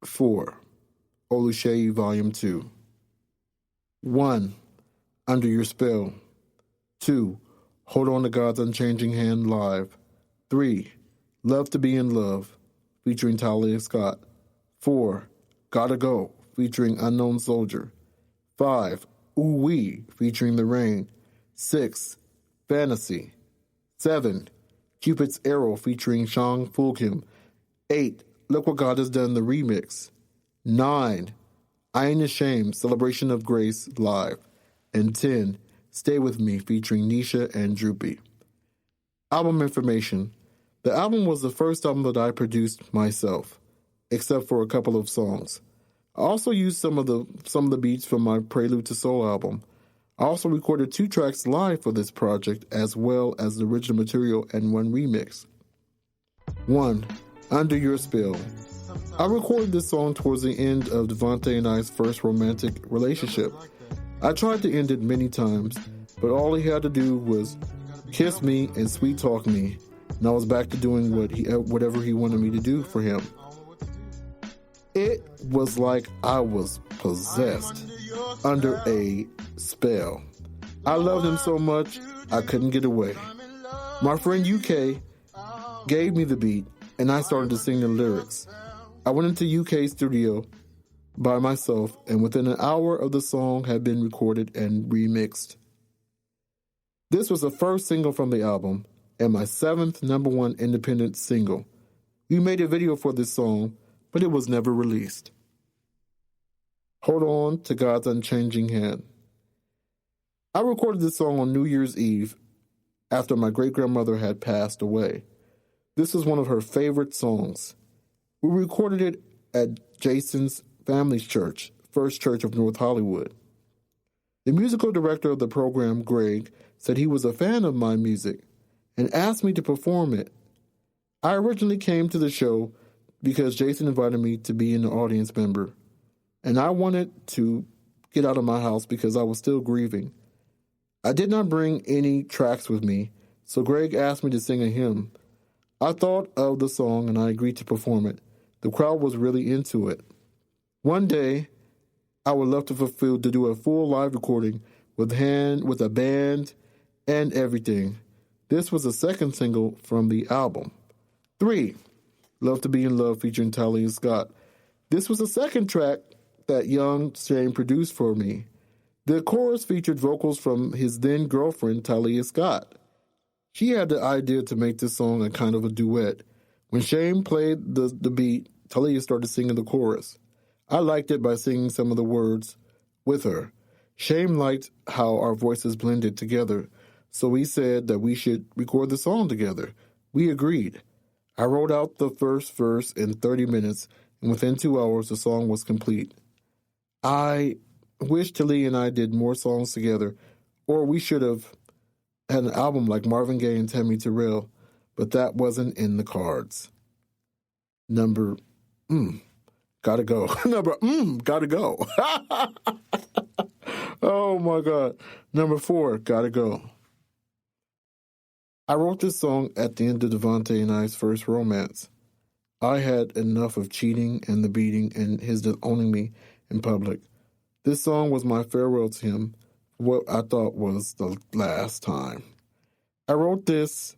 4, Oluseyi Volume 2. 1. Under Your Spell. 2. Hold On to God's Unchanging Hand Live. 3. Love to Be in Love, featuring Talia Scott. 4. Gotta Go, featuring Unknown Soldier. 5. Ooh Wee, featuring The Rain. 6. Fantasy. 7. Cupid's Arrow, featuring Shang Fulkim. 8. Look What God Has Done, the remix. 9. I Ain't Ashamed, Celebration of Grace, live. And 10. Stay With Me, featuring Nisha and Droopy. Album information. The album was the first album that I produced myself, except for a couple of songs. I also used some of the beats from my Prelude to Soul album. I also recorded 2 tracks live for this project, as well as the original material and 1 remix. 1. Under Your Spell. I recorded this song towards the end of Devontae and I's first romantic relationship. I tried to end it many times, but all he had to do was kiss me and sweet talk me, and I was back to doing whatever he wanted me to do for him. It was like I was possessed, under a spell. I loved him so much, I couldn't get away. My friend UK gave me the beat, and I started to sing the lyrics. I went into UK's studio by myself, and within an hour of the song had been recorded and remixed. This was the first single from the album, and my 7th number 1 independent single. We made a video for this song, but it was never released. Hold On to God's Unchanging Hand. I recorded this song on New Year's Eve after my great-grandmother had passed away. This was one of her favorite songs. We recorded it at Jason's family's church, First Church of North Hollywood. The musical director of the program, Greg, said he was a fan of my music and asked me to perform it. I originally came to the show because Jason invited me to be an audience member, and I wanted to get out of my house because I was still grieving. I did not bring any tracks with me, so Greg asked me to sing a hymn. I thought of the song and I agreed to perform it. The crowd was really into it. One day, I would love to do a full live recording with a band and everything. This was the second single from the album. 3. Love to Be in Love featuring Talia Scott. This was the second track that young Shane produced for me. The chorus featured vocals from his then girlfriend, Talia Scott. She had the idea to make this song a kind of a duet. When Shane played the beat, Talia started singing the chorus. I liked it by singing some of the words with her. Shane liked how our voices blended together, so he said that we should record the song together. We agreed. I wrote out the first verse in 30 minutes, and within 2 hours, the song was complete. I wish Talia and I did more songs together, or we should have had an album like Marvin Gaye and Tammy Terrell, but that wasn't in the cards. Number, gotta go. Number, gotta go. Oh my God. Number 4, gotta go. I wrote this song at the end of Devontae and I's first romance. I had enough of cheating and the beating and his owning me in public. This song was my farewell to him, what I thought was the last time. I wrote this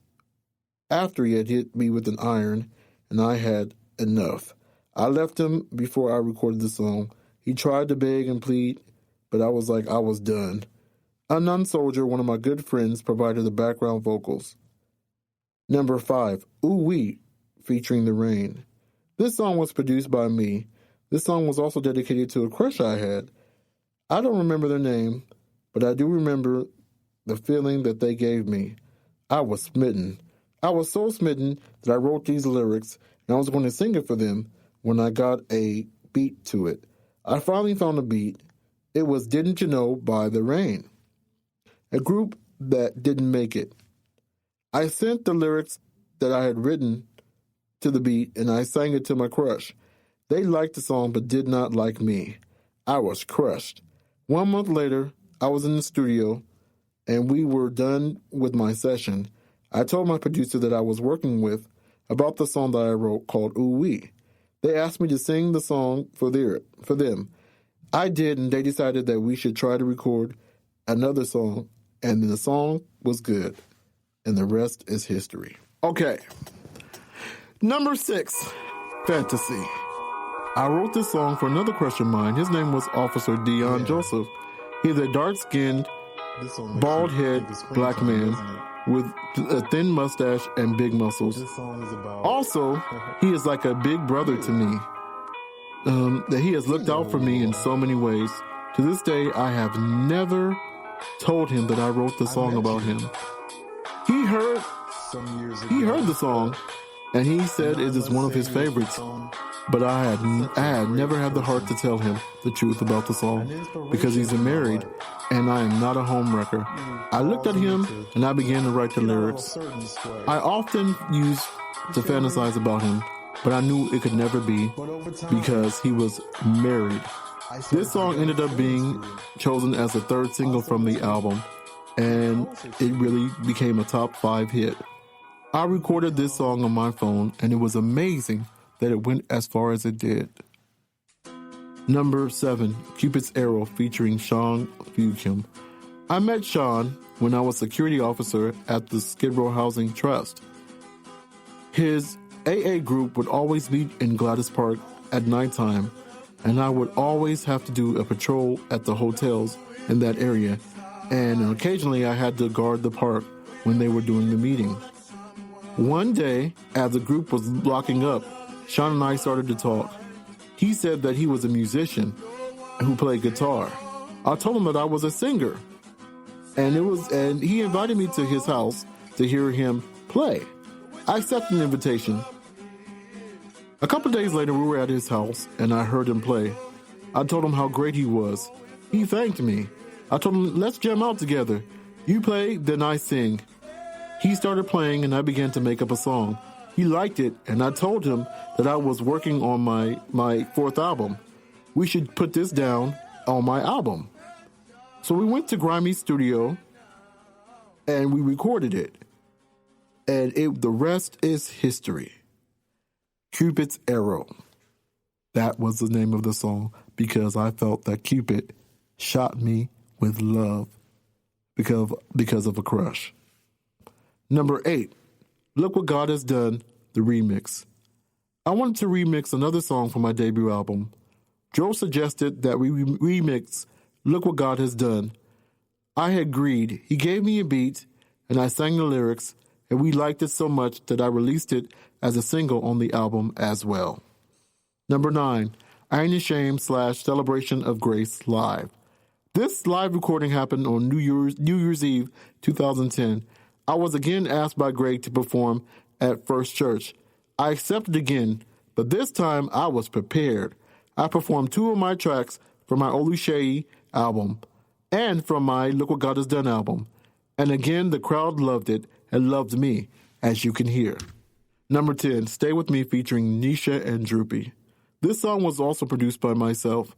after he had hit me with an iron, and I had enough. I left him before I recorded the song. He tried to beg and plead, but I was like, I was done. Unknown Soldier, one of my good friends, provided the background vocals. Number 5, Ooh Wee, featuring The Rain. This song was produced by me. This song was also dedicated to a crush I had. I don't remember their name, but I do remember the feeling that they gave me. I was smitten. I was so smitten that I wrote these lyrics, and I was going to sing it for them when I got a beat to it. I finally found a beat. It was Didn't You Know by The Rain, a group that didn't make it. I sent the lyrics that I had written to the beat, and I sang it to my crush. They liked the song but did not like me. I was crushed. 1 month later, I was in the studio, and we were done with my session. I told my producer that I was working with about the song that I wrote called Ooh Wee. They asked me to sing the song for them. I did, and they decided that we should try to record another song, and the song was good, and the rest is history. Okay. Number 6, Fantasy. I wrote this song for another crush of mine. His name was Officer Dion Joseph. He's a dark-skinned, bald-head black man with a thin mustache and big muscles. Also, he is like a big brother to me. That he has looked out for me in so many ways. To this day, I have never told him that I wrote the song about him. He heard the song, and he said it is one of his favorites. But I had never had the heart to tell him the truth about the song because he's married and I am not a homewrecker. I looked at him and I began to write the lyrics. I often used to fantasize about him, but I knew it could never be because he was married. This song ended up being chosen as the 3rd single from the album, and it really became a top 5 hit. I recorded this song on my phone, and it was amazing that it went as far as it did. Number 7, Cupid's Arrow featuring Sean Fukim. I met Sean when I was security officer at the Skid Row Housing Trust. His AA group would always meet in Gladys Park at nighttime, and I would always have to do a patrol at the hotels in that area, and occasionally I had to guard the park when they were doing the meeting. One day, as the group was locking up, Sean and I started to talk. He said that he was a musician who played guitar. I told him that I was a singer, and he invited me to his house to hear him play. I accepted the invitation. A couple days later, we were at his house, and I heard him play. I told him how great he was. He thanked me. I told him, let's jam out together. You play, then I sing. He started playing, and I began to make up a song. He liked it, and I told him that I was working on my 4th album. We should put this down on my album. So we went to Grimey's studio, and we recorded it. and the rest is history. Cupid's Arrow. That was the name of the song because I felt that Cupid shot me with love because of a crush. Number 8, Look What God Has Done, the remix. I wanted to remix another song from my debut album. Joe suggested that we remix Look What God Has Done. I agreed. He gave me a beat, and I sang the lyrics, and we liked it so much that I released it as a single on the album as well. Number 9, I Ain't Ashamed / Celebration of Grace Live. This live recording happened on New Year's Eve 2010. I was again asked by Greg to perform at First Church. I accepted again, but this time I was prepared. I performed 2 of my tracks from my Oluseyi album and from my Look What God Has Done album. And again, the crowd loved it and loved me, as you can hear. Number 10, Stay With Me featuring Nisha and Droopy. This song was also produced by myself.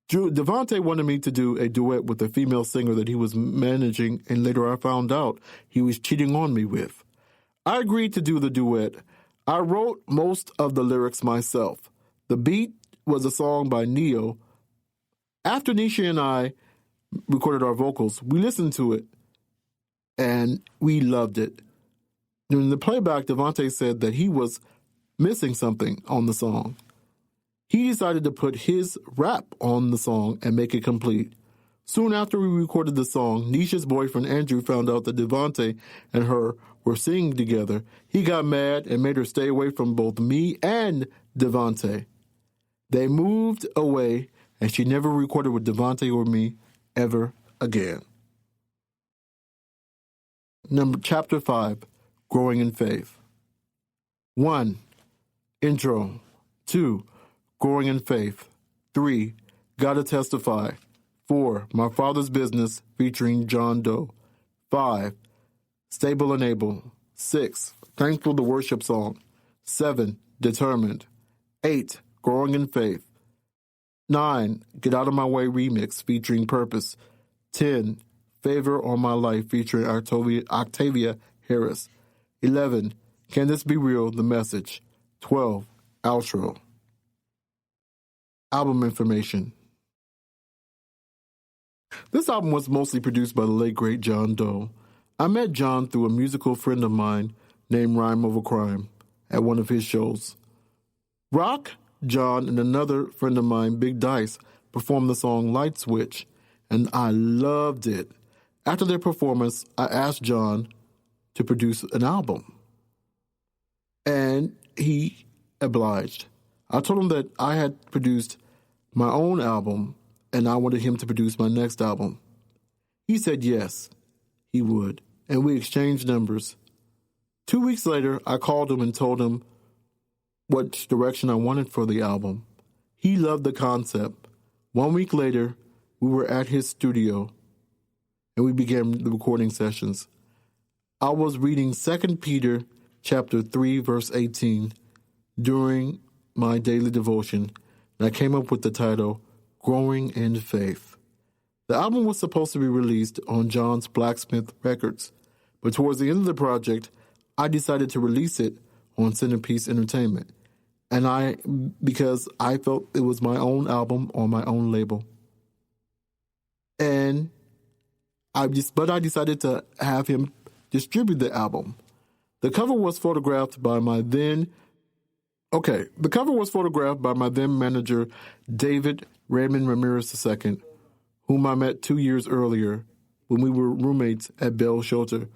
Devontae wanted me to do a duet with a female singer that he was managing, and later I found out he was cheating on me with. I agreed to do the duet. I wrote most of the lyrics myself. The beat was a song by Neo. After Nisha and I recorded our vocals, we listened to it, and we loved it. During the playback, Devontae said that he was missing something on the song. He decided to put his rap on the song and make it complete. Soon after we recorded the song, Nisha's boyfriend Andrew found out that Devontae and her were singing together. He got mad and made her stay away from both me and Devontae. They moved away, and she never recorded with Devontae or me ever again. Chapter 5, Growing in Faith. 1. Intro. 2. Growing in Faith. 3. Gotta Testify. 4. My Father's Business featuring John Doe. 5. Stable and Able. 6. Thankful the Worship Song. 7. Determined. 8. Growing in Faith. 9. Get Out of My Way Remix featuring Purpose. 10. Favor on My Life featuring Octavia Harris. 11. Can This Be Real? The Message. 12. Outro. Album information. This album was mostly produced by the late great John Doe. I met John through a musical friend of mine named Rhyme Over Crime at one of his shows. Rock, John, and another friend of mine, Big Dice, performed the song Light Switch, and I loved it. After their performance, I asked John to produce an album, and he obliged. I told him that I had produced my own album, and I wanted him to produce my next album. He said yes, he would, and we exchanged numbers. 2 weeks later, I called him and told him what direction I wanted for the album. He loved the concept. 1 week later, we were at his studio, and we began the recording sessions. I was reading 2 Peter chapter 3, verse 18 during my daily devotion, and I came up with the title, Growing in Faith. The album was supposed to be released on John's Blacksmith Records, but towards the end of the project, I decided to release it on Centerpiece Entertainment, because I felt it was my own album on my own label. But I decided to have him distribute the album. The cover was photographed by my then manager, David Raymond Ramirez II, whom I met 2 years earlier when we were roommates at Bell Shelter.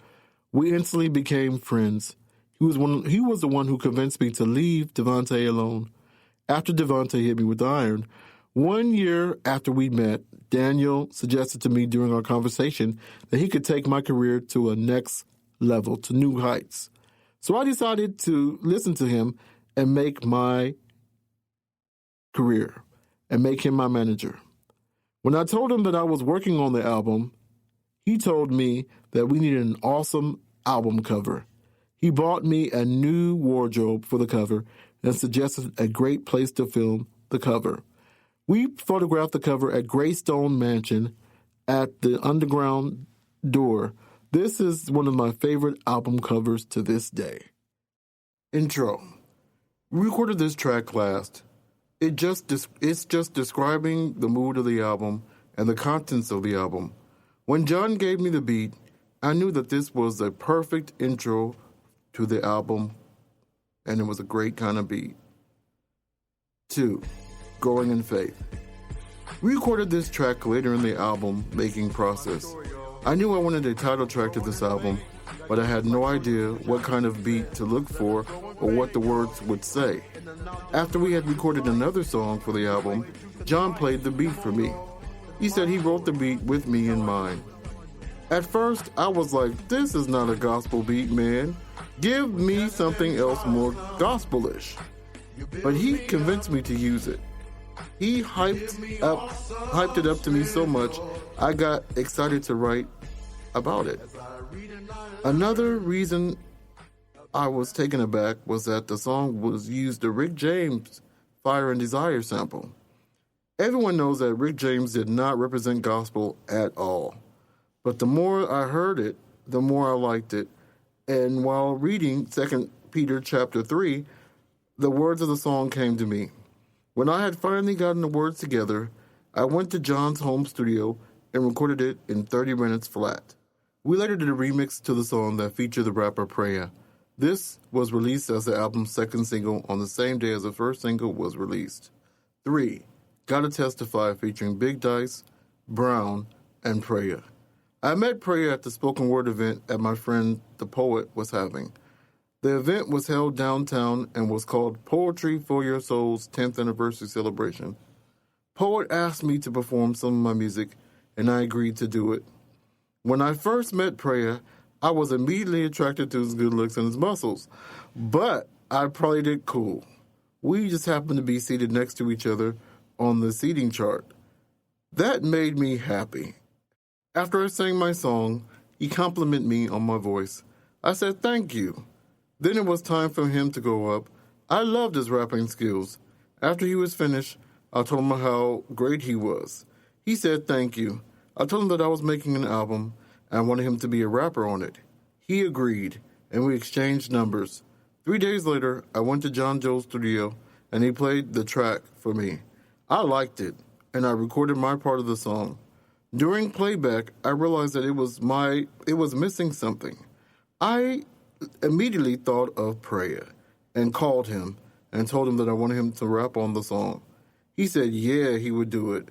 We instantly became friends. He was the one who convinced me to leave Devontae alone. After Devontae hit me with iron, 1 year after we met, Daniel suggested to me during our conversation that he could take my career to a next level, to new heights. So I decided to listen to him and make my career and make him my manager. When I told him that I was working on the album, he told me that we needed an awesome album cover. He bought me a new wardrobe for the cover and suggested a great place to film the cover. We photographed the cover at Greystone Mansion at the underground door This is one of my favorite album covers to this day. Intro. We recorded this track last. It's just describing the mood of the album and the contents of the album. When John gave me the beat, I knew that this was a perfect intro to the album, and it was a great kind of beat. 2. Growing in Faith. We recorded this track later in the album making process. I knew I wanted a title track to this album, but I had no idea what kind of beat to look for or what the words would say. After we had recorded another song for the album, John played the beat for me. He said he wrote the beat with me in mind. At first, I was like, this is not a gospel beat, man. Give me something else more gospelish. But he convinced me to use it. He hyped it up to me so much, I got excited to write about it. Another reason I was taken aback was that the song used a Rick James Fire and Desire sample. Everyone knows that Rick James did not represent gospel at all. But the more I heard it, the more I liked it. And while reading 2 Peter chapter 3, the words of the song came to me. When I had finally gotten the words together, I went to John's home studio and recorded it in 30 minutes flat. We later did a remix to the song that featured the rapper Praya. This was released as the album's second single on the same day as the first single was released. 3. Gotta Testify featuring Big Dice, Brown, and Praya. I met Praya at the spoken word event that my friend the poet was having. The event was held downtown and was called Poetry for Your Soul's 10th anniversary celebration. Poet asked me to perform some of my music, and I agreed to do it. When I first met Praya, I was immediately attracted to his good looks and his muscles, but I played it cool. We just happened to be seated next to each other on the seating chart. That made me happy. After I sang my song, he complimented me on my voice. I said, "Thank you." Then it was time for him to go up. I loved his rapping skills. After he was finished, I told him how great he was. He said thank you. I told him that I was making an album and I wanted him to be a rapper on it. He agreed, and we exchanged numbers. 3 days later, I went to John Joe's studio and he played the track for me. I liked it, and I recorded my part of the song. During playback, I realized that it was missing something. I immediately thought of Praya and called him and told him that I wanted him to rap on the song. He said yeah, he would do it.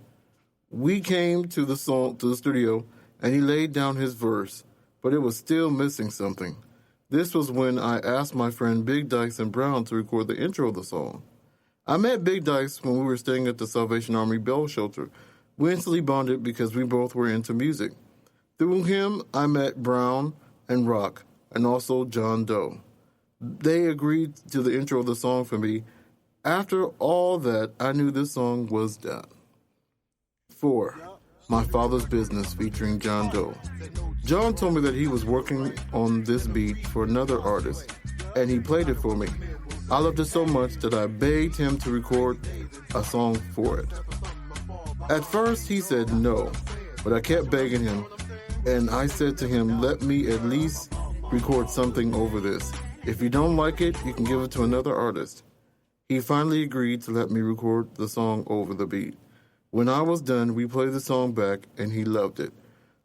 We came to the studio and he laid down his verse, but it was still missing something. This was when I asked my friend Big Dice and Brown to record the intro of the song. I met Big Dice when we were staying at the Salvation Army Bell Shelter. We instantly bonded because we both were into music. Through him, I met Brown and Rock, and also John Doe. They agreed to the intro of the song for me. After all that, I knew this song was done. 4. My Father's Business featuring John Doe. John told me that he was working on this beat for another artist, and he played it for me. I loved it so much that I begged him to record a song for it. At first, he said no, but I kept begging him, and I said to him, let me at least record something over this. If you don't like it, you can give it to another artist. He finally agreed to let me record the song over the beat. When I was done, we played the song back, and he loved it.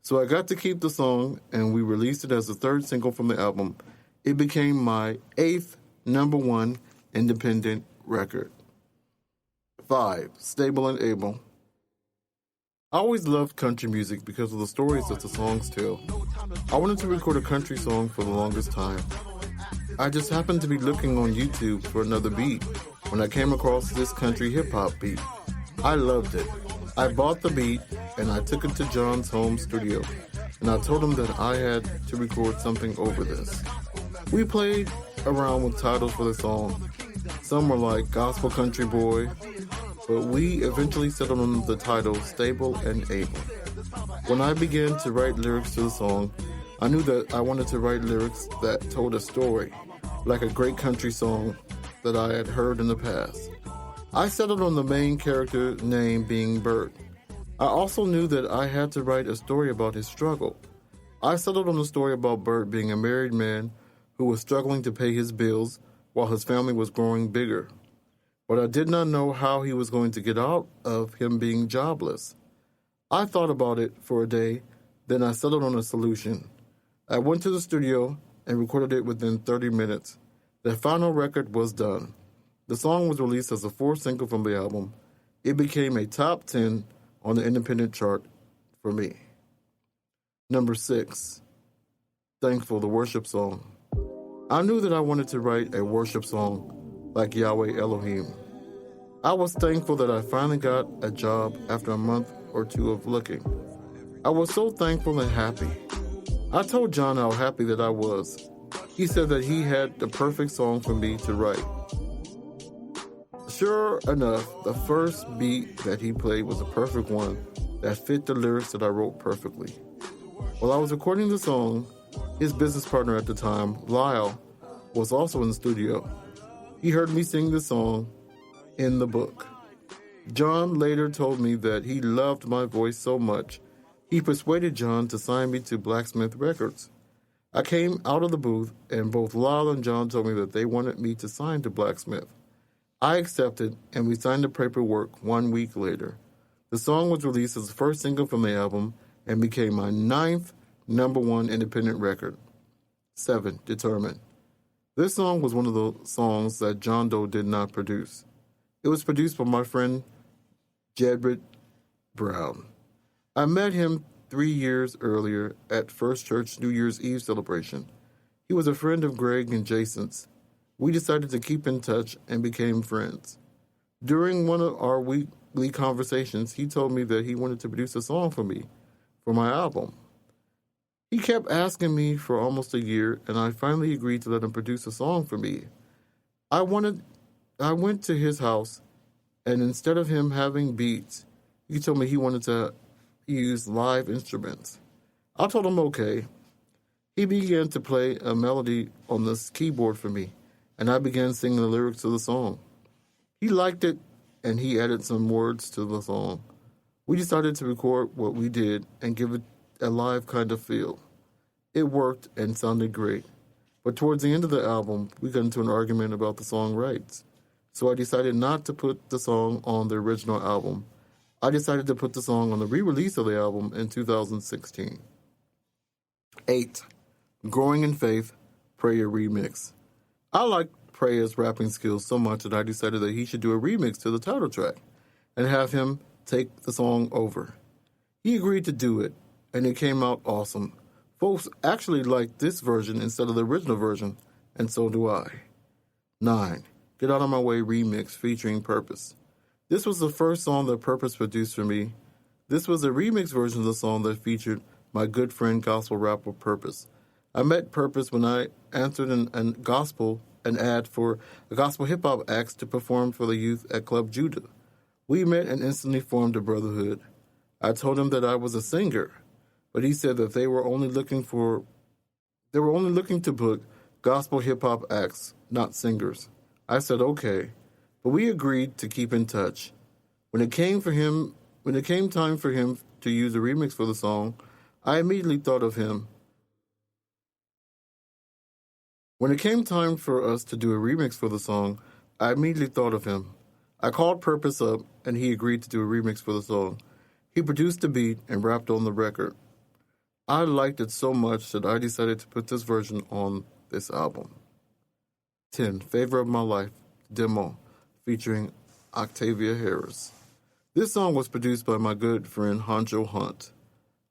So I got to keep the song, and we released it as the third single from the album. It became my 8th #1 independent record. 5. Stable and Able. I always loved country music because of the stories that the songs tell. I wanted to record a country song for the longest time. I just happened to be looking on YouTube for another beat when I came across this country hip-hop beat. I loved it. I bought the beat and I took it to John's home studio, and I told him that I had to record something over this. We played around with titles for the song. Some were like Gospel Country Boy, but we eventually settled on the title Stable and Able. When I began to write lyrics to the song, I knew that I wanted to write lyrics that told a story, like a great country song that I had heard in the past. I settled on the main character name being Bert. I also knew that I had to write a story about his struggle. I settled on a story about Bert being a married man who was struggling to pay his bills while his family was growing bigger. But I did not know how he was going to get out of him being jobless. I thought about it for a day, then I settled on a solution. I went to the studio and recorded it within 30 minutes. The final record was done. The song was released as a fourth single from the album. It became a top 10 on the independent chart for me. Number 6, Thankful, the worship song. I knew that I wanted to write a worship song like Yahweh Elohim. I was thankful that I finally got a job after a month or two of looking. I was so thankful and happy. I told John how happy that I was. He said that he had the perfect song for me to write. Sure enough, the first beat that he played was a perfect one that fit the lyrics that I wrote perfectly. While I was recording the song, his business partner at the time, Lyle, was also in the studio. He heard me sing the song in the book. John later told me that he loved my voice so much, he persuaded John to sign me to Blacksmith Records. I came out of the booth, and both Lyle and John told me that they wanted me to sign to Blacksmith. I accepted, and we signed the paperwork 1 week later. The song was released as the first single from the album and became my 9th number 1 independent record. 7, Determined. This song was one of the songs that John Doe did not produce. It was produced by my friend Jedrick Brown. I met him 3 years earlier at First Church New Year's Eve celebration. He was a friend of Greg and Jason's. We decided to keep in touch and became friends. During one of our weekly conversations, he told me that he wanted to produce a song for me for my album. He kept asking me for almost a year, and I finally agreed to let him produce a song for me. I went to his house, and instead of him having beats, he told me he wanted to use live instruments. I told him okay. He began to play a melody on this keyboard for me, and I began singing the lyrics to the song. He liked it, and he added some words to the song. We decided to record what we did and give it a live kind of feel. It worked and sounded great. But towards the end of the album, we got into an argument about the song rights. So I decided not to put the song on the original album. I decided to put the song on the re-release of the album in 2016. 8, Growing in Faith, Prayer Remix. I liked Prayer's rapping skills so much that I decided that he should do a remix to the title track and have him take the song over. He agreed to do it, and it came out awesome. Folks actually liked this version instead of the original version, and so do I. 9, Get Out of My Way remix featuring Purpose. This was the first song that Purpose produced for me. This was a remix version of the song that featured my good friend gospel rapper Purpose. I met Purpose when I answered an ad for a gospel hip-hop act to perform for the youth at Club Judah. We met and instantly formed a brotherhood. I told him that I was a singer, but he said that they were only looking to book gospel hip-hop acts, not singers. I said okay, but we agreed to keep in touch. When it came time for him to use a remix for the song, I immediately thought of him. When it came time for us to do a remix for the song, I immediately thought of him. I called Purpose up, and he agreed to do a remix for the song. He produced the beat and rapped on the record. I liked it so much that I decided to put this version on this album. 10, Favor of My Life, Demo, featuring Octavia Harris. This song was produced by my good friend Honcho Hunt.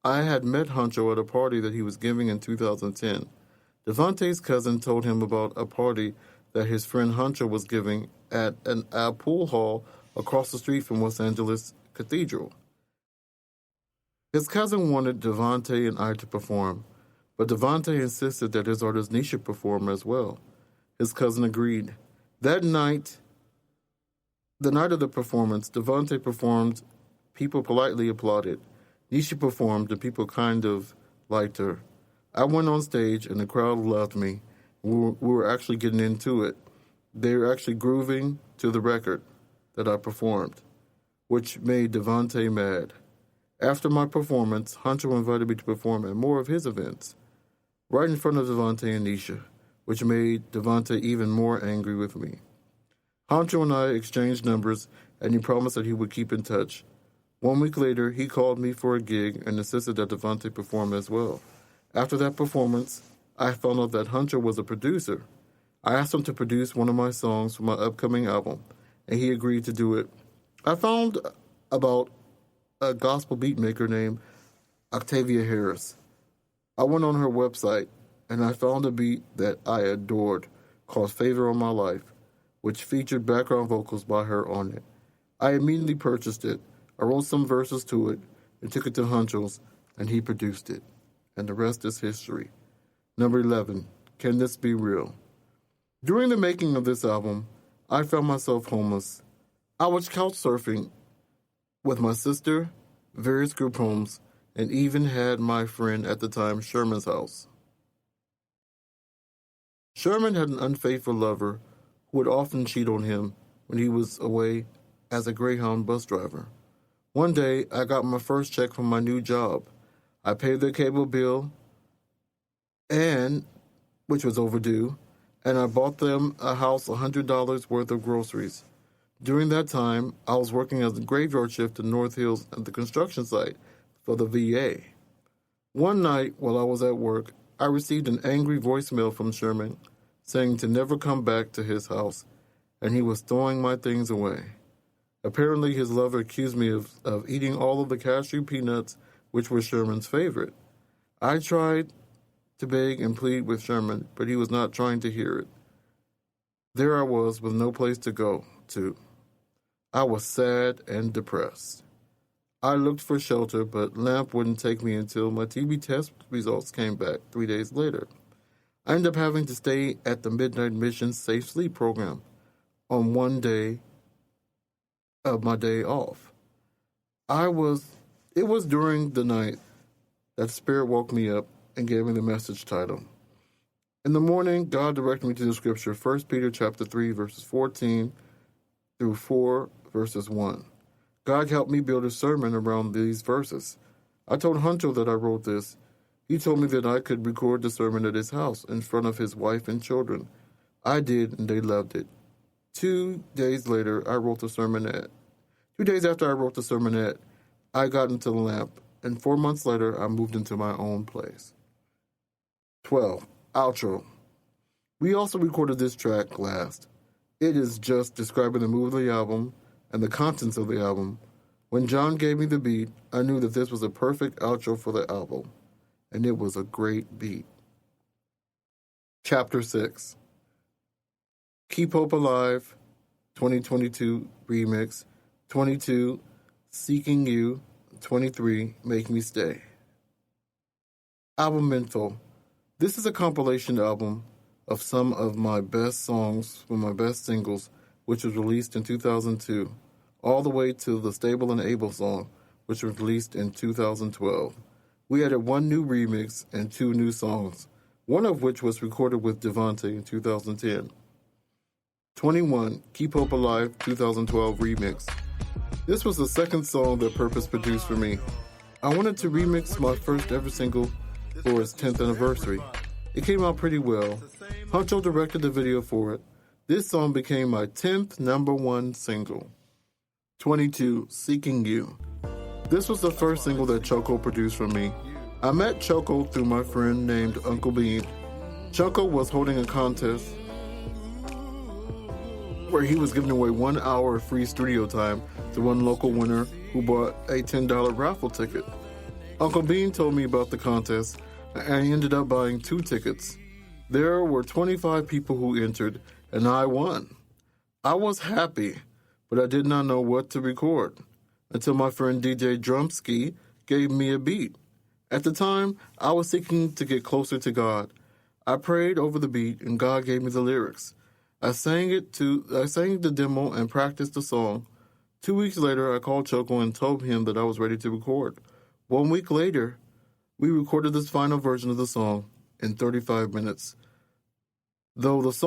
I had met Honcho at a party that he was giving in 2010. Devontae's cousin told him about a party that his friend Honcho was giving at a pool hall across the street from Los Angeles Cathedral. His cousin wanted Devontae and I to perform, but Devontae insisted that his artist Nisha perform as well. His cousin agreed. That night, the night of the performance, Devontae performed. People politely applauded. Nisha performed, and people kind of liked her. I went on stage, and the crowd loved me. We were actually getting into it. They were actually grooving to the record that I performed, which made Devontae mad. After my performance, Hunter invited me to perform at more of his events, right in front of Devontae and Nisha, which made Devontae even more angry with me. Hunter and I exchanged numbers, and he promised that he would keep in touch. 1 week later, he called me for a gig and insisted that Devontae perform as well. After that performance, I found out that Hunter was a producer. I asked him to produce one of my songs for my upcoming album, and he agreed to do it. I found about a gospel beat maker named Octavia Harris. I went on her website, and I found a beat that I adored called Favor on My Life, which featured background vocals by her on it. I immediately purchased it. I wrote some verses to it and took it to Hunter's, and he produced it. And the rest is history. Number 11, Can This Be Real? During the making of this album, I found myself homeless. I was couch surfing with my sister, various group homes, and even had my friend at the time, Sherman's house. Sherman had an unfaithful lover who would often cheat on him when he was away as a Greyhound bus driver. One day, I got my first check from my new job. I paid their cable bill, which was overdue, and I bought them a house $100 worth of groceries. During that time, I was working as a graveyard shift in North Hills at the construction site for the VA. One night, while I was at work, I received an angry voicemail from Sherman saying to never come back to his house, and he was throwing my things away. Apparently, his lover accused me of eating all of the cashew peanuts, which were Sherman's favorite. I tried to beg and plead with Sherman, but he was not trying to hear it. There I was with no place to go to. I was sad and depressed. I looked for shelter, but LAMP wouldn't take me until my TB test results came back 3 days later. I ended up having to stay at the Midnight Mission Safe Sleep program on one day of my day off. It was during the night that Spirit woke me up and gave me the message title. In the morning, God directed me to the scripture, 1 Peter chapter 3, verses 14 through 4, verses 1. God helped me build a sermon around these verses. I told Hunter that I wrote this. He told me that I could record the sermon at his house in front of his wife and children. I did, and they loved it. 2 days later, I wrote the sermonette. 2 days after I wrote the sermonette, I got into the LAMP, and 4 months later, I moved into my own place. 12. Outro. We also recorded this track last. It is just describing the mood of the album and the contents of the album. When John gave me the beat, I knew that this was a perfect outro for the album, and it was a great beat. Chapter 6. Keep Hope Alive, 2022 remix. 22, Seeking You. 23, Make Me Stay. Album info. This is a compilation album of some of my best songs from my best singles, which was released in 2002, all the way to the Stable and Able song, which was released in 2012. We added one new remix and 2 new songs, one of which was recorded with Devontae in 2010. 21, Keep Hope Alive 2012 remix. This was the second song that Purpose produced for me. I wanted to remix my first ever single for its 10th anniversary. It came out pretty well. Huncho directed the video for it. This song became my 10th #1 single. 22, Seeking You. This was the first single that Choco produced for me. I met Choco through my friend named Uncle Bean. Choco was holding a contest where he was giving away 1 hour of free studio time to one local winner who bought a $10 raffle ticket. Uncle Bean told me about the contest, and I ended up buying 2 tickets. There were 25 people who entered, and I won. I was happy, but I did not know what to record until my friend DJ Drumski gave me a beat. At the time, I was seeking to get closer to God. I prayed over the beat, and God gave me the lyrics. I sang the demo and practiced the song. 2 weeks later, I called Choco and told him that I was ready to record. 1 week later, we recorded this final version of the song in 35 minutes. Though this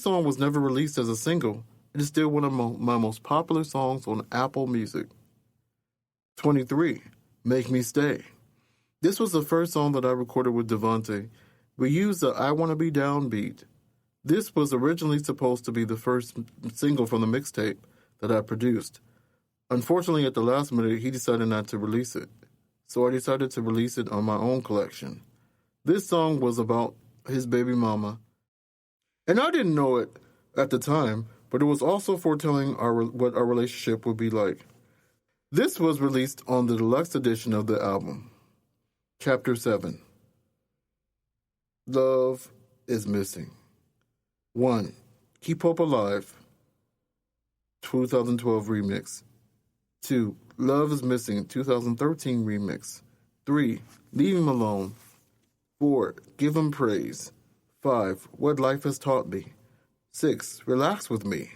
song was never released as a single, it is still one of my most popular songs on Apple Music. 23. Make Me Stay. This was the first song that I recorded with Devontae. We used the I Wanna Be Down beat. This was originally supposed to be the first single from the mixtape that I produced. Unfortunately, at the last minute, he decided not to release it, so I decided to release it on my own collection. This song was about his baby mama, and I didn't know it at the time, but it was also foretelling what our relationship would be like. This was released on the deluxe edition of the album. Chapter 7. Love is Missing. 1. Keep Hope Alive, 2012 remix. 2. Love is Missing, 2013 remix. 3. Leave Him Alone. 4. Give Him Praise. 5. What Life Has Taught Me. 6. Relax With Me.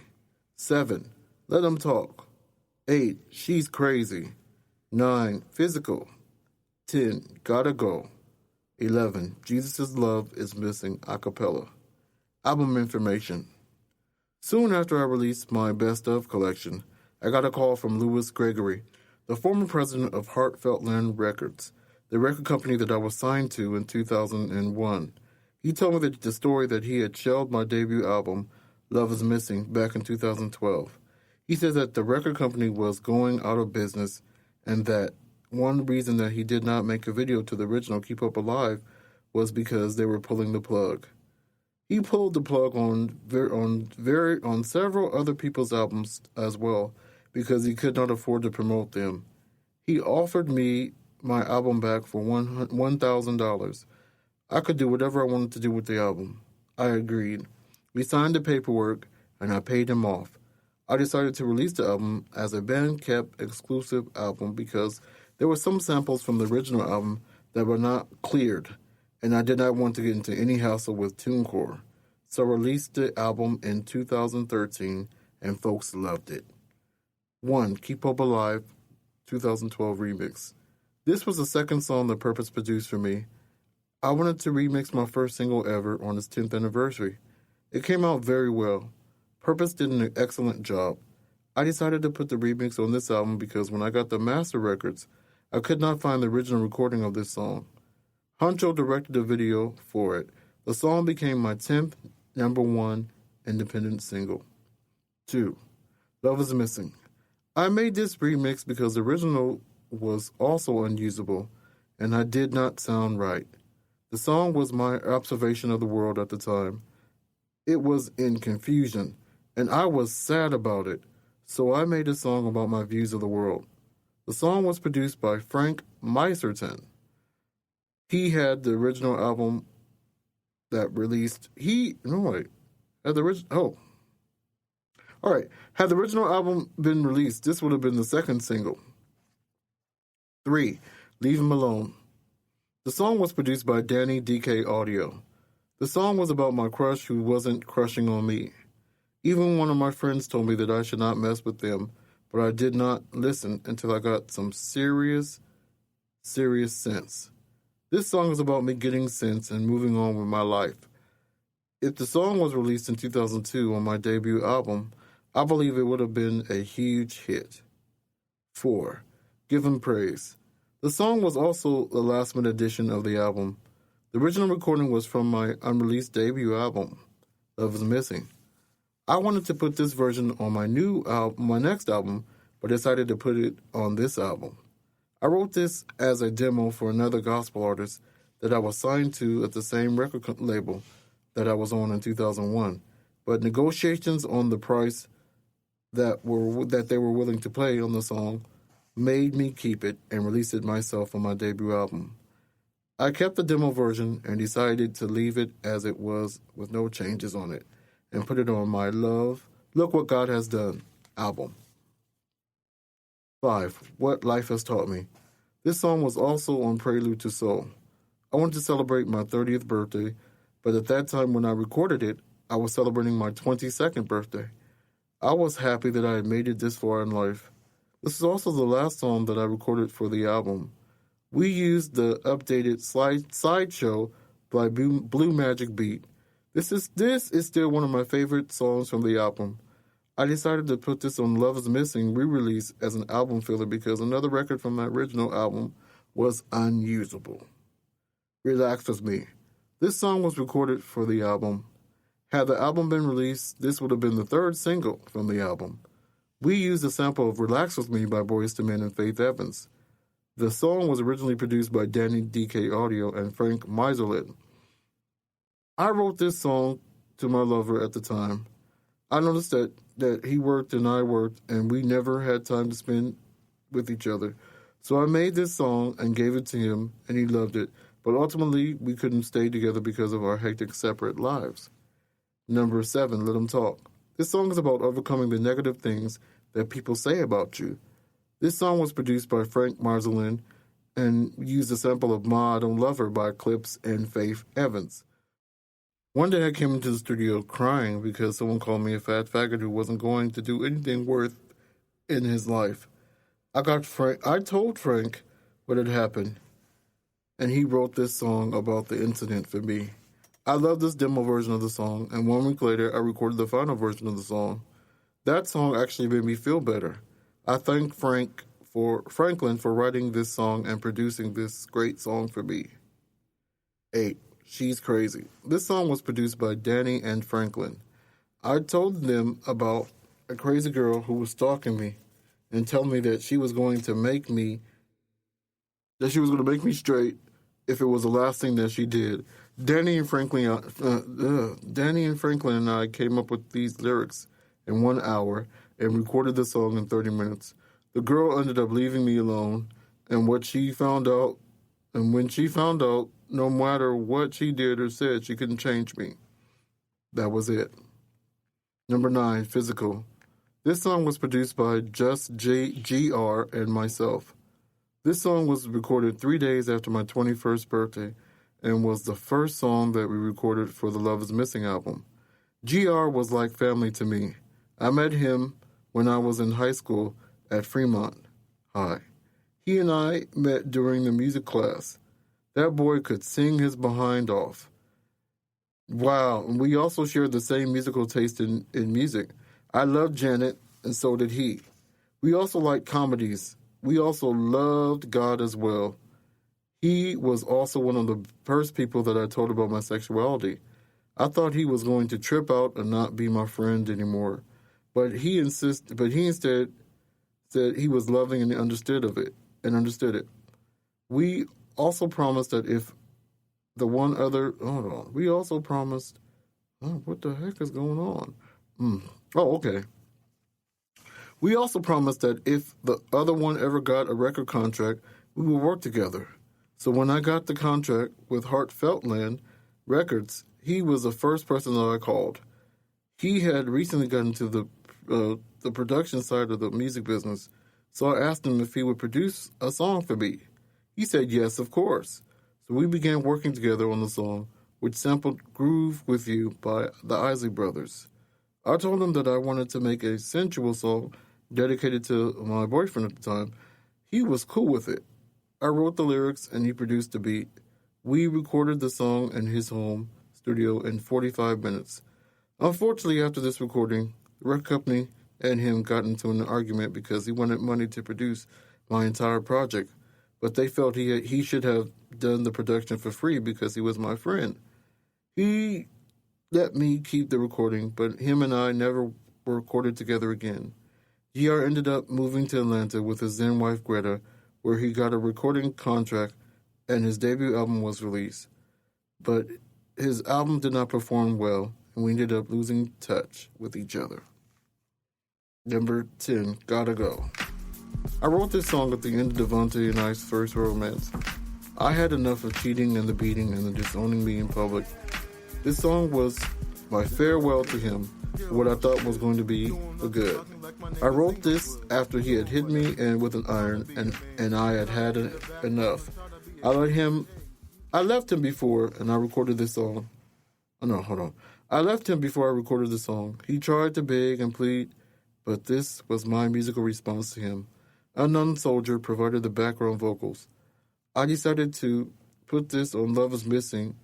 7. Let Him Talk. 8. She's Crazy. 9. Physical. 10. Gotta Go. 11. Jesus' Love is Missing a cappella. Album information. Soon after I released my Best Of collection, I got a call from Louis Gregory, the former president of Heartfelt Land Records, the record company that I was signed to in 2001. He told me the story that he had shelved my debut album, Love is Missing, back in 2012. He said that the record company was going out of business and that one reason that he did not make a video to the original Keep Hope Alive was because they were pulling the plug. He pulled the plug on several other people's albums as well because he could not afford to promote them. He offered me my album back for $1,000. I could do whatever I wanted to do with the album. I agreed. We signed the paperwork, and I paid him off. I decided to release the album as a Bandcamp exclusive album because there were some samples from the original album that were not cleared, and I did not want to get into any hassle with TuneCore. So I released the album in 2013, and folks loved it. 1. Keep Hope Alive, 2012 remix. This was the second song that Purpose produced for me. I wanted to remix my first single ever on its 10th anniversary. It came out very well. Purpose did an excellent job. I decided to put the remix on this album because when I got the master records, I could not find the original recording of this song. Huncho directed the video for it. The song became my 10th #1 independent single. 2. Love is Missing. I made this remix because the original was also unusable, and I did not sound right. The song was my observation of the world at the time. It was in confusion, and I was sad about it, so I made a song about my views of the world. The song was produced by Frank Meiserton. He had the original album that released. Had the original album been released, this would have been the second single. 3. Leave Him Alone. The song was produced by Danny DK Audio. The song was about my crush who wasn't crushing on me. Even one of my friends told me that I should not mess with them, but I did not listen until I got some serious sense. This song is about me getting sense and moving on with my life. If the song was released in 2002 on my debut album, I believe it would have been a huge hit. 4. Give Him Praise. The song was also the last-minute edition of the album. The original recording was from my unreleased debut album, Love is Missing. I wanted to put this version on my next album, but decided to put it on this album. I wrote this as a demo for another gospel artist that I was signed to at the same record label that I was on in 2001, but negotiations on the price that they were willing to pay on the song made me keep it and release it myself on my debut album. I kept the demo version and decided to leave it as it was with no changes on it and put it on my Love, Look What God Has Done album. 5. What Life Has Taught Me. This song was also on Prelude to Soul. I wanted to celebrate my 30th birthday, but at that time when I recorded it, I was celebrating my 22nd birthday. I was happy that I had made it this far in life. This is also the last song that I recorded for the album. We used the updated Sideshow by Blue Magic beat. This is still one of my favorite songs from the album. I decided to put this on Love is Missing re-release as an album filler because another record from my original album was unusable. Relax With Me. This song was recorded for the album. Had the album been released, this would have been the third single from the album. We used a sample of Relax With Me by Boyz II Men and Faith Evans. The song was originally produced by Danny DK Audio and Frank Meiserlin. I wrote this song to my lover at the time. I noticed that he worked and I worked, and we never had time to spend with each other. So I made this song and gave it to him, and he loved it. But ultimately, we couldn't stay together because of our hectic separate lives. Number 7, Let 'Em Talk. This song is about overcoming the negative things that people say about you. This song was produced by Frank Meiserlin and used a sample of Ma, I Don't Love Her by Clips and Faith Evans. One day I came into the studio crying because someone called me a fat faggot who wasn't going to do anything worth in his life. I told Frank what had happened, and he wrote this song about the incident for me. I love this demo version of the song, and 1 week later I recorded the final version of the song. That song actually made me feel better. I thank Franklin for writing this song and producing this great song for me. 8. She's Crazy. This song was produced by Danny and Franklin. I told them about a crazy girl who was stalking me and telling me that she was going to make me straight if it was the last thing that she did. Danny and Franklin and I came up with these lyrics in 1 hour and recorded the song in 30 minutes. The girl ended up leaving me alone, and when she found out, no matter what she did or said, she couldn't change me. That was it. Number 9, Physical. This song was produced by Just GR and myself. This song was recorded 3 days after my 21st birthday and was the first song that we recorded for the Love is Missing album. GR was like family to me. I met him when I was in high school at Fremont High. He and I met during the music class. That boy could sing his behind off. Wow, and we also shared the same musical taste in music. I loved Janet, and so did he. We also liked comedies. We also loved God as well. He was also one of the first people that I told about my sexuality. I thought he was going to trip out and not be my friend anymore. But he instead said he was loving and understood it. We also promised that if the one other... Hold on. We also promised... Oh, what the heck is going on? Oh, okay. We also promised that if the other one ever got a record contract, we would work together. So when I got the contract with Heartfeltland Records, he was the first person that I called. He had recently gotten into the production side of the music business, so I asked him if he would produce a song for me. He said yes, of course. So we began working together on the song, which sampled Groove With You by the Isley Brothers. I told him that I wanted to make a sensual song dedicated to my boyfriend at the time. He was cool with it. I wrote the lyrics and he produced the beat. We recorded the song in his home studio in 45 minutes. Unfortunately, after this recording, the record company and him got into an argument because he wanted money to produce my entire project, but they felt he should have done the production for free because he was my friend. He let me keep the recording, but him and I never were recorded together again. GR ended up moving to Atlanta with his then wife Greta, where he got a recording contract and his debut album was released. But his album did not perform well, and we ended up losing touch with each other. Number 10, Gotta Go. I wrote this song at the end of Devontae and I's first romance. I had enough of cheating and the beating and the disowning me in public. This song was my farewell to him, what I thought was going to be for good. I wrote this after he had hit me with an iron, and I had enough. I left him before, and I recorded this song. Oh, no, hold on. I left him before I recorded the song. He tried to beg and plead, but this was my musical response to him. Unknown Soldier provided the background vocals. I decided to put this on Love is Missing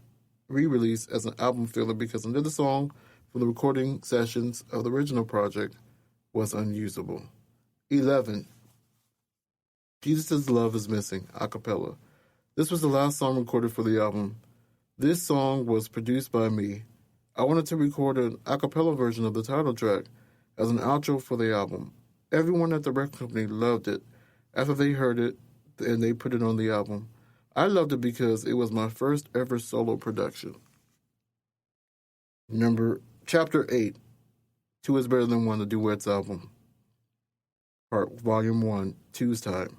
re-release as an album filler because another song from the recording sessions of the original project was unusable. 11. Jesus' Love is Missing, a cappella. This was the last song recorded for the album. This song was produced by me. I wanted to record an a cappella version of the title track as an outro for the album. Everyone at the record company loved it after they heard it and they put it on the album. I loved it because it was my first ever solo production. Chapter 8, Two is Better Than One, the Duets album. Volume 1, Two's Time.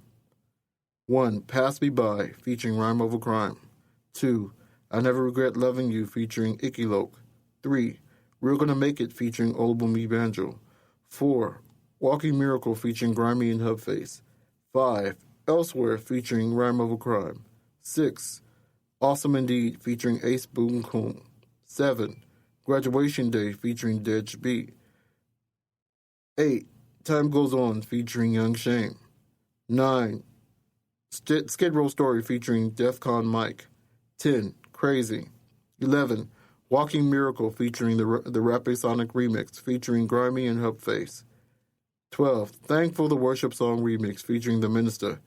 1. Pass Me By, featuring Rhyme Over Crime. 2. I Never Regret Loving You, featuring Icky Loke. 3. We're Gonna Make It, featuring Olubunmi Banjo. 4. Walking Miracle, featuring Grimy and Hubface. 5. Elsewhere, featuring Rhyme Over Crime. 6. Awesome Indeed, featuring Ace Boon Coon. 7. Graduation Day, featuring Dej B. 8. Time Goes On, featuring Young Shame. 9. Skid Row Story, featuring Defcon Mike. 10. Crazy. 11. Walking Miracle, featuring the Rappe Sonic remix, featuring Grimy and Hubface. 12. Thankful, the Worship Song remix, featuring The Minister.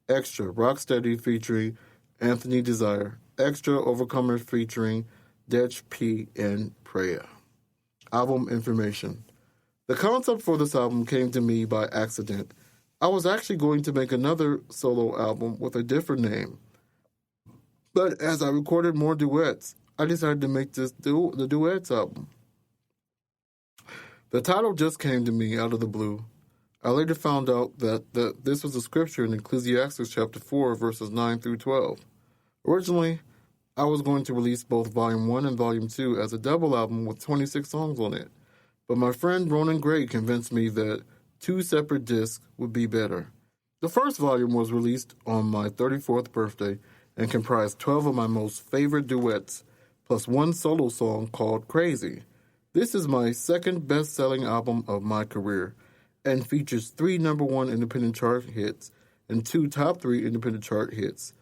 Extra, Rocksteady, featuring Anthony Desire. Extra, Overcomer, featuring Dej P and Prayer. Album information. The concept for this album came to me by accident. I was actually going to make another solo album with a different name. But as I recorded more duets, I decided to make this the duets album. The title just came to me out of the blue. I later found out that this was a scripture in Ecclesiastes chapter 4, verses 9 through 12. Originally, I was going to release both Volume 1 and Volume 2 as a double album with 26 songs on it. But my friend Ronan Gray convinced me that 2 separate discs would be better. The first volume was released on my 34th birthday and comprised 12 of my most favorite duets, plus 1 solo song called Crazy. This is my second best-selling album of my career and features 3 number 1 independent chart hits and 2 top 3 independent chart hits.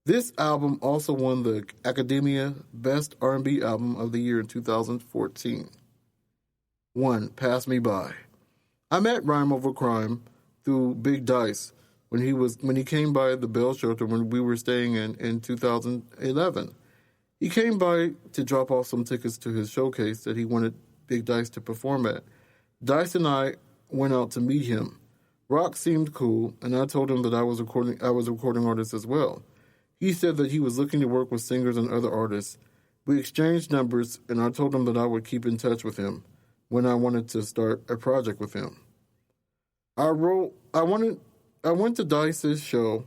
This album also won the Academia Best R&B Album of the Year in 2014. 1. Pass Me By. I met Rhyme Over Crime through Big Dice when he came by the Bell Shelter when we were staying in 2011. He came by to drop off some tickets to his showcase that he wanted Big Dice to perform at. Dice and I went out to meet him. Rock seemed cool, and I told him that I was a recording artist as well. He said that he was looking to work with singers and other artists. We exchanged numbers, and I told him that I would keep in touch with him when I wanted to start a project with him. I went to Dice's show,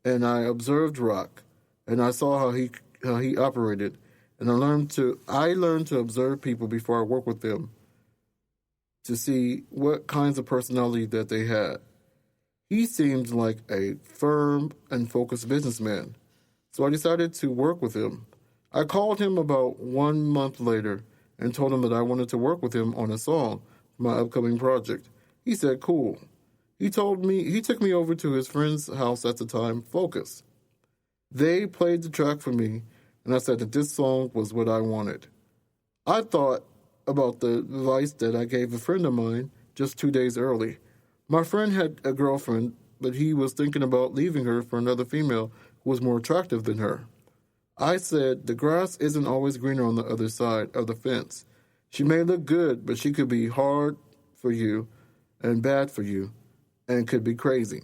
and I observed Rock, and I saw how he operated, and I learned to observe people before I work with them to see what kinds of personality that they had. He seemed like a firm and focused businessman, so I decided to work with him. I called him about 1 month later and told him that I wanted to work with him on a song for my upcoming project. He said, cool. He took me over to his friend's house at the time, Focus. They played the track for me, and I said that this song was what I wanted. I thought about the advice that I gave a friend of mine just 2 days early. My friend had a girlfriend, but he was thinking about leaving her for another female who was more attractive than her. I said, the grass isn't always greener on the other side of the fence. She may look good, but she could be hard for you and bad for you and could be crazy.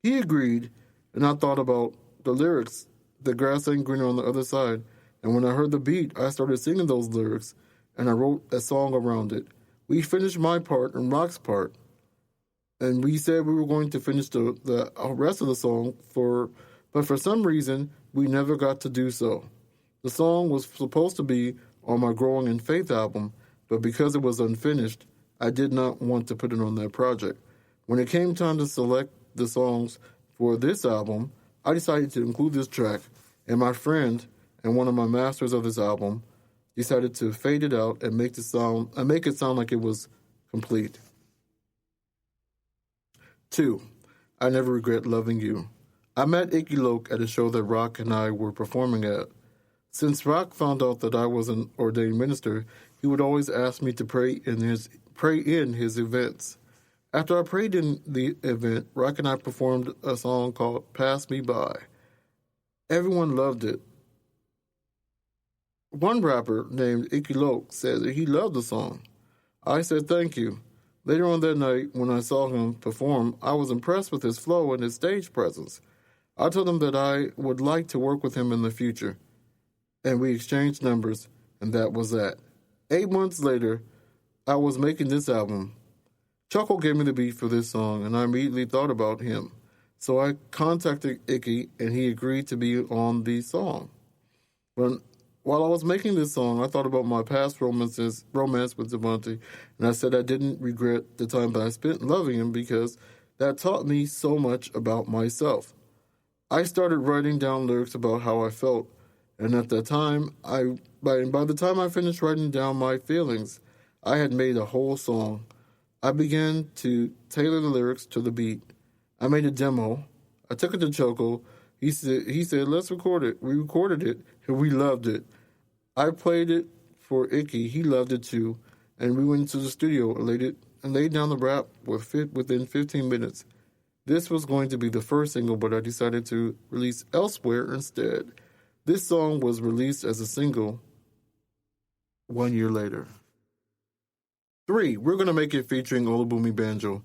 He agreed, and I thought about the lyrics, the grass ain't greener on the other side, and when I heard the beat, I started singing those lyrics, and I wrote a song around it. We finished my part and Rock's part, and we said we were going to finish the rest of the song, but for some reason, we never got to do so. The song was supposed to be on my Growing in Faith album, but because it was unfinished, I did not want to put it on that project. When it came time to select the songs for this album, I decided to include this track, and my friend and one of my masters of this album decided to fade it out and make it sound like it was complete. 2. I Never Regret Loving You. I met Icky Loke at a show that Rock and I were performing at. Since Rock found out that I was an ordained minister, he would always ask me to pray in his pray in his events. After I prayed in the event, Rock and I performed a song called Pass Me By. Everyone loved it. One rapper named Icky Loke said that he loved the song. I said thank you. Later on that night, when I saw him perform, I was impressed with his flow and his stage presence. I told him that I would like to work with him in the future, and we exchanged numbers, and that was that. 8 months later, I was making this album. Chuckle gave me the beat for this song, and I immediately thought about him. So I contacted Icky, and he agreed to be on the song. While I was making this song, I thought about my past romance with Devontae, and I said I didn't regret the time that I spent loving him because that taught me so much about myself. I started writing down lyrics about how I felt, and at that time, by the time I finished writing down my feelings, I had made a whole song. I began to tailor the lyrics to the beat. I made a demo. I took it to Choco. He said, let's record it. We recorded it, and we loved it. I played it for Icky. He loved it too. And we went to the studio and laid down the rap within 15 minutes. This was going to be the first single, but I decided to release Elsewhere instead. This song was released as a single 1 year later. 3. We're Gonna Make It featuring Olabumi Banjo.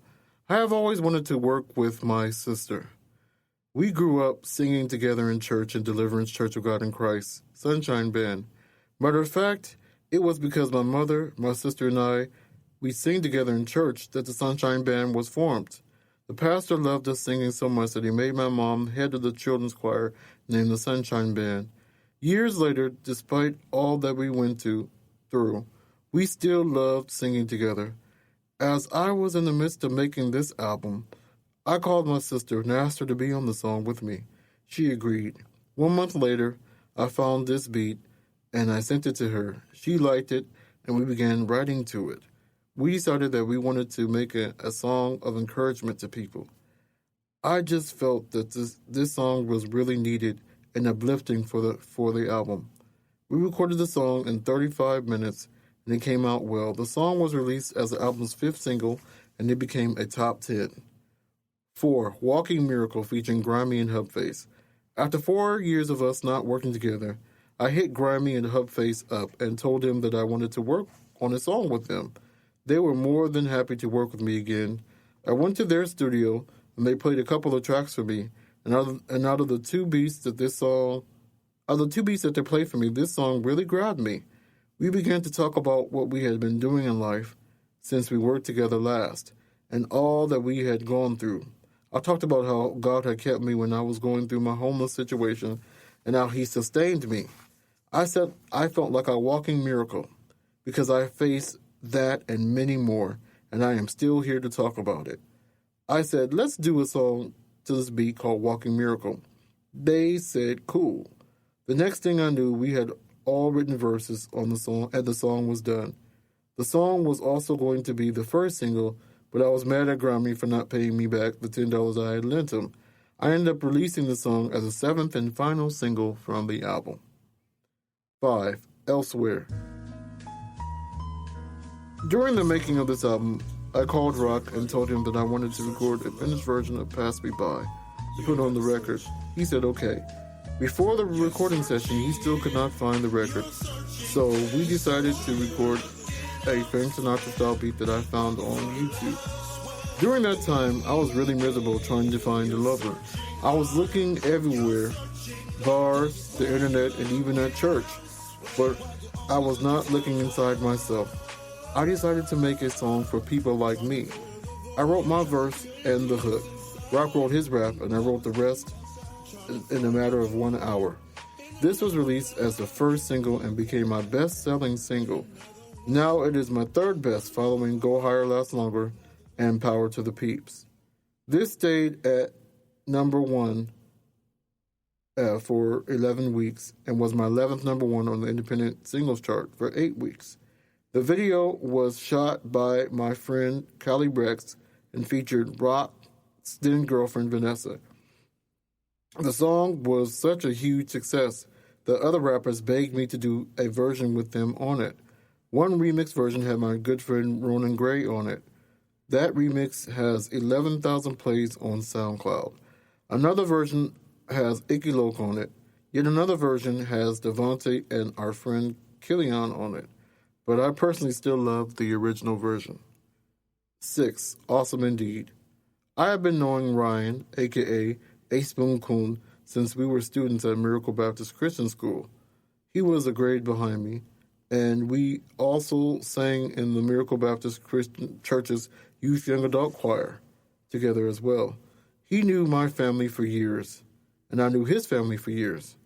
I have always wanted to work with my sister. We grew up singing together in church in Deliverance Church of God in Christ, Sunshine Band. Matter of fact, it was because my mother, my sister, and we sing together in church that the Sunshine Band was formed. The pastor loved us singing so much that he made my mom head of the children's choir named the Sunshine Band. Years later, despite all that we went through, we still loved singing together. As I was in the midst of making this album, I called my sister and asked her to be on the song with me. She agreed. 1 month later, I found this beat, and I sent it to her. She liked it, and we began writing to it. We decided that we wanted to make a song of encouragement to people. I just felt that this song was really needed and uplifting for the album. We recorded the song in 35 minutes, and it came out well. The song was released as the album's 5th single, and it became a top 10. 4. Walking Miracle featuring Grimy and Hubface. After 4 years of us not working together, I hit Grimy and Hubface up and told them that I wanted to work on a song with them. They were more than happy to work with me again. I went to their studio, and they played a couple of tracks for me. And out of the two beats that they played for me, this song really grabbed me. We began to talk about what we had been doing in life since we worked together last, and all that we had gone through. I talked about how God had kept me when I was going through my homeless situation, and how He sustained me. I said I felt like a walking miracle because I faced that and many more, and I am still here to talk about it. I said, let's do a song to this beat called Walking Miracle. They said, cool. The next thing I knew, we had all written verses on the song, and the song was done. The song was also going to be the first single, but I was mad at Grimy for not paying me back the $10 I had lent him. I ended up releasing the song as a 7th and final single from the album. 5. Elsewhere. During the making of this album, I called Rock and told him that I wanted to record a finished version of Pass Me By to put on the record. He said okay. Before the recording session, he still could not find the record, so we decided to record a Frank Sinatra-style beat that I found on YouTube. During that time, I was really miserable trying to find a lover. I was looking everywhere, bars, the internet, and even at church, but I was not looking inside myself. I decided to make a song for people like me. I wrote my verse and the hook. Rock wrote his rap, and I wrote the rest in a matter of 1 hour. This was released as the first single and became my best-selling single. Now it is my 3rd best, following Go Higher, Last Longer and Power to the Peeps. This stayed at number 1 for 11 weeks and was my 11th number 1 on the independent singles chart for 8 weeks. The video was shot by my friend Callie Brex and featured Rock's then girlfriend Vanessa. The song was such a huge success that other rappers begged me to do a version with them on it. One remix version had my good friend Ronan Gray on it. That remix has 11,000 plays on SoundCloud. Another version has Icky Loke on it. Yet another version has Devontae and our friend Killian on it. But I personally still love the original version. 6. Awesome Indeed. I have been knowing Ryan, a.k.a. A Spoon Coon, since we were students at Miracle Baptist Christian School. He was a grade behind me, and we also sang in the Miracle Baptist Christian Church's Youth Young Adult Choir together as well. He knew my family for years, and I knew his family for years.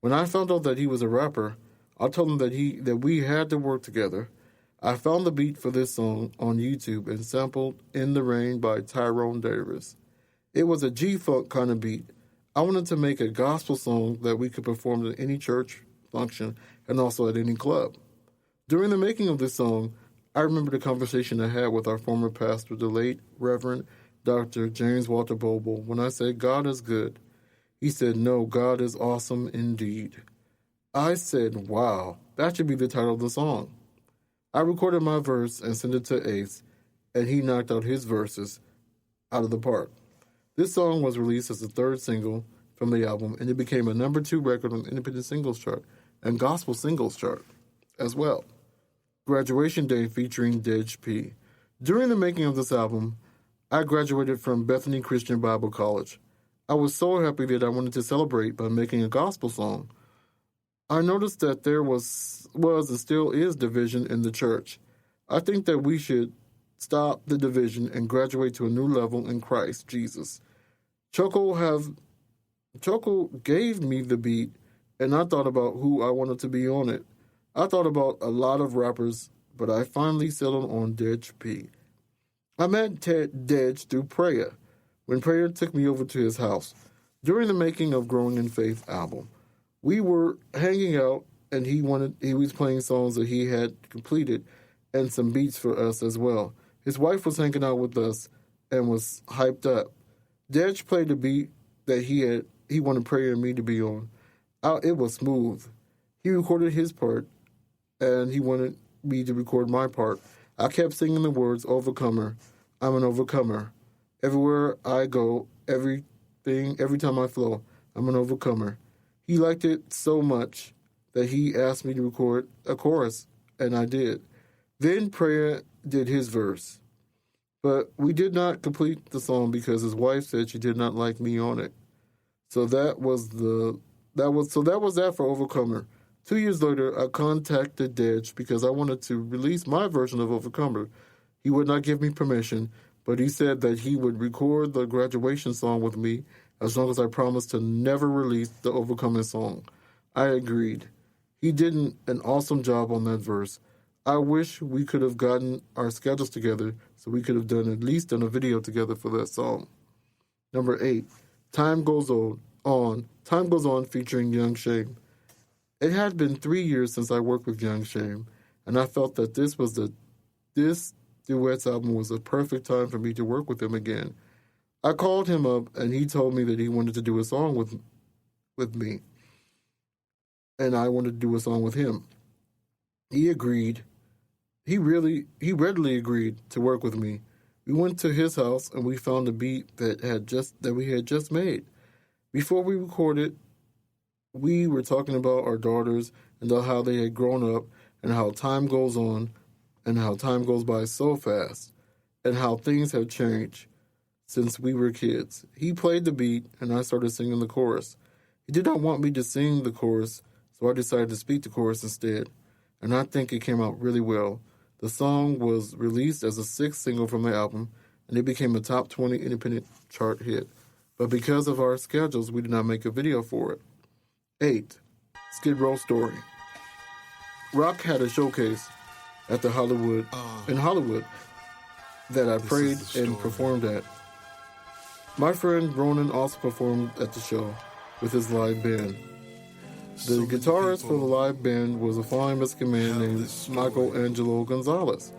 When I found out that he was a rapper, I told him that we had to work together. I found the beat for this song on YouTube and sampled In the Rain by Tyrone Davis. It was a G-Funk kind of beat. I wanted to make a gospel song that we could perform at any church function and also at any club. During the making of this song, I remember the conversation I had with our former pastor, the late Reverend Dr. James Walter Boble, when I said, God is good. He said, no, God is awesome indeed. I said, wow, that should be the title of the song. I recorded my verse and sent it to Ace, and he knocked out his verses out of the park. This song was released as the third single from the album, and it became a number 2 record on the Independent Singles Chart and Gospel Singles Chart as well. Graduation Day featuring Dej P. During the making of this album, I graduated from Bethany Christian Bible College. I was so happy that I wanted to celebrate by making a gospel song. I noticed that there was and still is division in the church. I think that we should stop the division and graduate to a new level in Christ Jesus. Choco gave me the beat, and I thought about who I wanted to be on it. I thought about a lot of rappers, but I finally settled on Dej P. I met Dej through Prayer, when Prayer took me over to his house. During the making of Growing in Faith album, we were hanging out, and he was playing songs that he had completed and some beats for us as well. His wife was hanging out with us and was hyped up. Dej played the beat that he wanted Prayer and me to be on. It was smooth. He recorded his part, and he wanted me to record my part. I kept singing the words, Overcomer, I'm an overcomer. Everywhere I go, every time I flow, I'm an overcomer. He liked it so much that he asked me to record a chorus, and I did. Then Prayer did his verse. But we did not complete the song because his wife said she did not like me on it. So that was that for Overcomer. 2 years later, I contacted Dej because I wanted to release my version of Overcomer. He would not give me permission, but he said that he would record the graduation song with me as long as I promised to never release the Overcoming song. I agreed. He did an awesome job on that verse. I wish we could have gotten our schedules together so we could have at least done a video together for that song. Number 8, Time Goes On featuring Young Shame. It had been 3 years since I worked with Young Shame, and I felt that this duets album was a perfect time for me to work with him again. I called him up, and he told me that he wanted to do a song with me, and I wanted to do a song with him. He agreed. He readily agreed to work with me. We went to his house, and we found a beat that we had just made. Before we recorded, we were talking about our daughters and how they had grown up and how time goes on and how time goes by so fast and how things have changed since we were kids. He played the beat and I started singing the chorus. He did not want me to sing the chorus, so I decided to speak the chorus instead, and I think it came out really well. The song was released as a 6th single from the album, and it became a top 20 independent chart hit. But because of our schedules, we did not make a video for it. 8. Skid Row Story. Rock had a showcase at in Hollywood that I prayed and performed at. My friend Ronan also performed at the show with his live band. The guitarist for the live band was a fine Mexican man named Michael Angelo Gonzalez.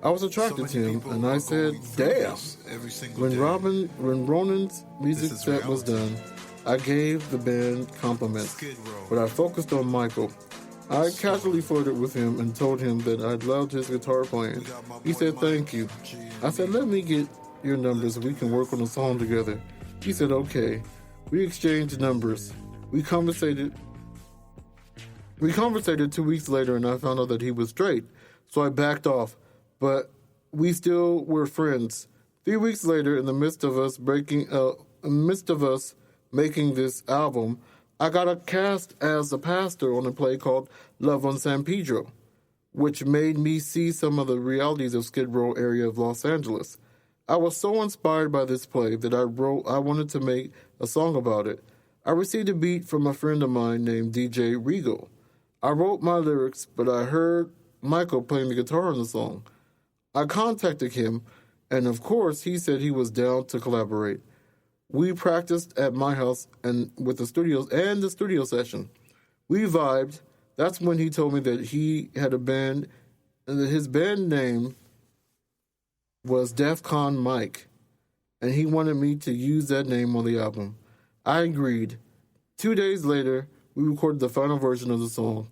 I was attracted to him, and I said, damn. When Ronan's music set was done, I gave the band compliments, but I focused on Michael. I casually flirted with him and told him that I loved his guitar playing. He said thank you. I said, let me get your numbers so we can work on a song together. He said, okay. We exchanged numbers. We conversated 2 weeks later, and I found out that he was straight, so I backed off. But we still were friends. 3 weeks later, in the midst of us making this album, I got a cast as a pastor on a play called Love on San Pedro, which made me see some of the realities of Skid Row area of Los Angeles. I was so inspired by this play that I wanted to make a song about it. I received a beat from a friend of mine named DJ Regal. I wrote my lyrics, but I heard Michael playing the guitar on the song. I contacted him, and of course, he said he was down to collaborate. We practiced at my house and with the studio session. We vibed. That's when he told me that he had a band, and that his band name was Def Con Mike, and he wanted me to use that name on the album. I agreed. 2 days later, we recorded the final version of the song.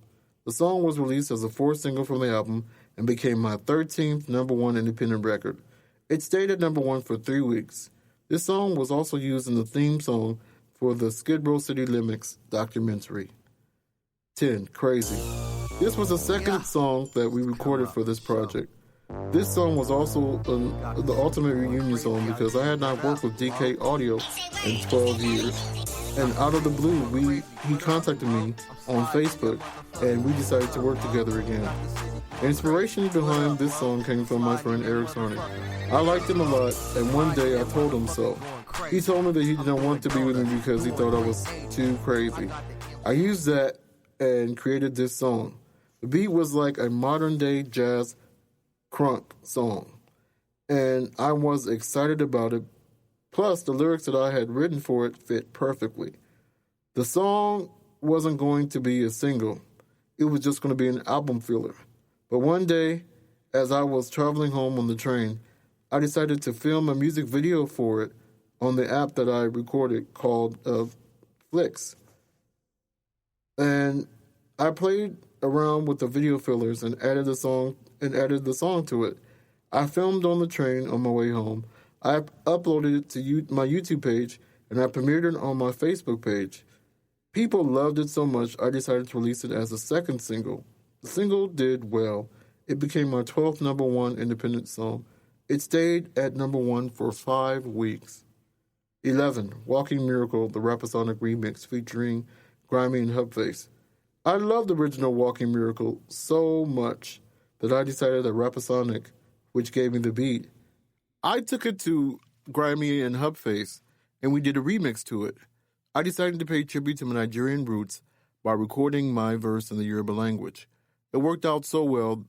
The song was released as a fourth single from the album and became my 13th number one independent record. It stayed at number one for 3 weeks. This song was also used in the theme song for the Skid Row City Limits documentary. 10. Crazy. This was the second song that we recorded for this project. This song was also the ultimate reunion song because I had not worked with DK Audio in 12 years. And out of the blue, he contacted me on Facebook, and we decided to work together again. The inspiration behind this song came from my friend Eric Sarney. I liked him a lot, and one day I told him so. He told me that he didn't want to be with me because he thought I was too crazy. I used that and created this song. The beat was like a modern-day jazz crunk song, and I was excited about it. Plus, the lyrics that I had written for it fit perfectly. The song wasn't going to be a single. It was just going to be an album filler. But one day, as I was traveling home on the train, I decided to film a music video for it on the app that I recorded called Flix. And I played around with the video fillers and added the song to it. I filmed on the train on my way home. I uploaded it to my YouTube page, and I premiered it on my Facebook page. People loved it so much, I decided to release it as a second single. The single did well. It became my 12th number one independent song. It stayed at number one for 5 weeks. 11. Walking Miracle, the Rapisonic remix featuring Grimy and Hubface. I loved the original Walking Miracle so much that I decided that Rapisonic, which gave me the beat, I took it to Grimy and Hubface, and we did a remix to it. I decided to pay tribute to my Nigerian roots by recording my verse in the Yoruba language. It worked out so well,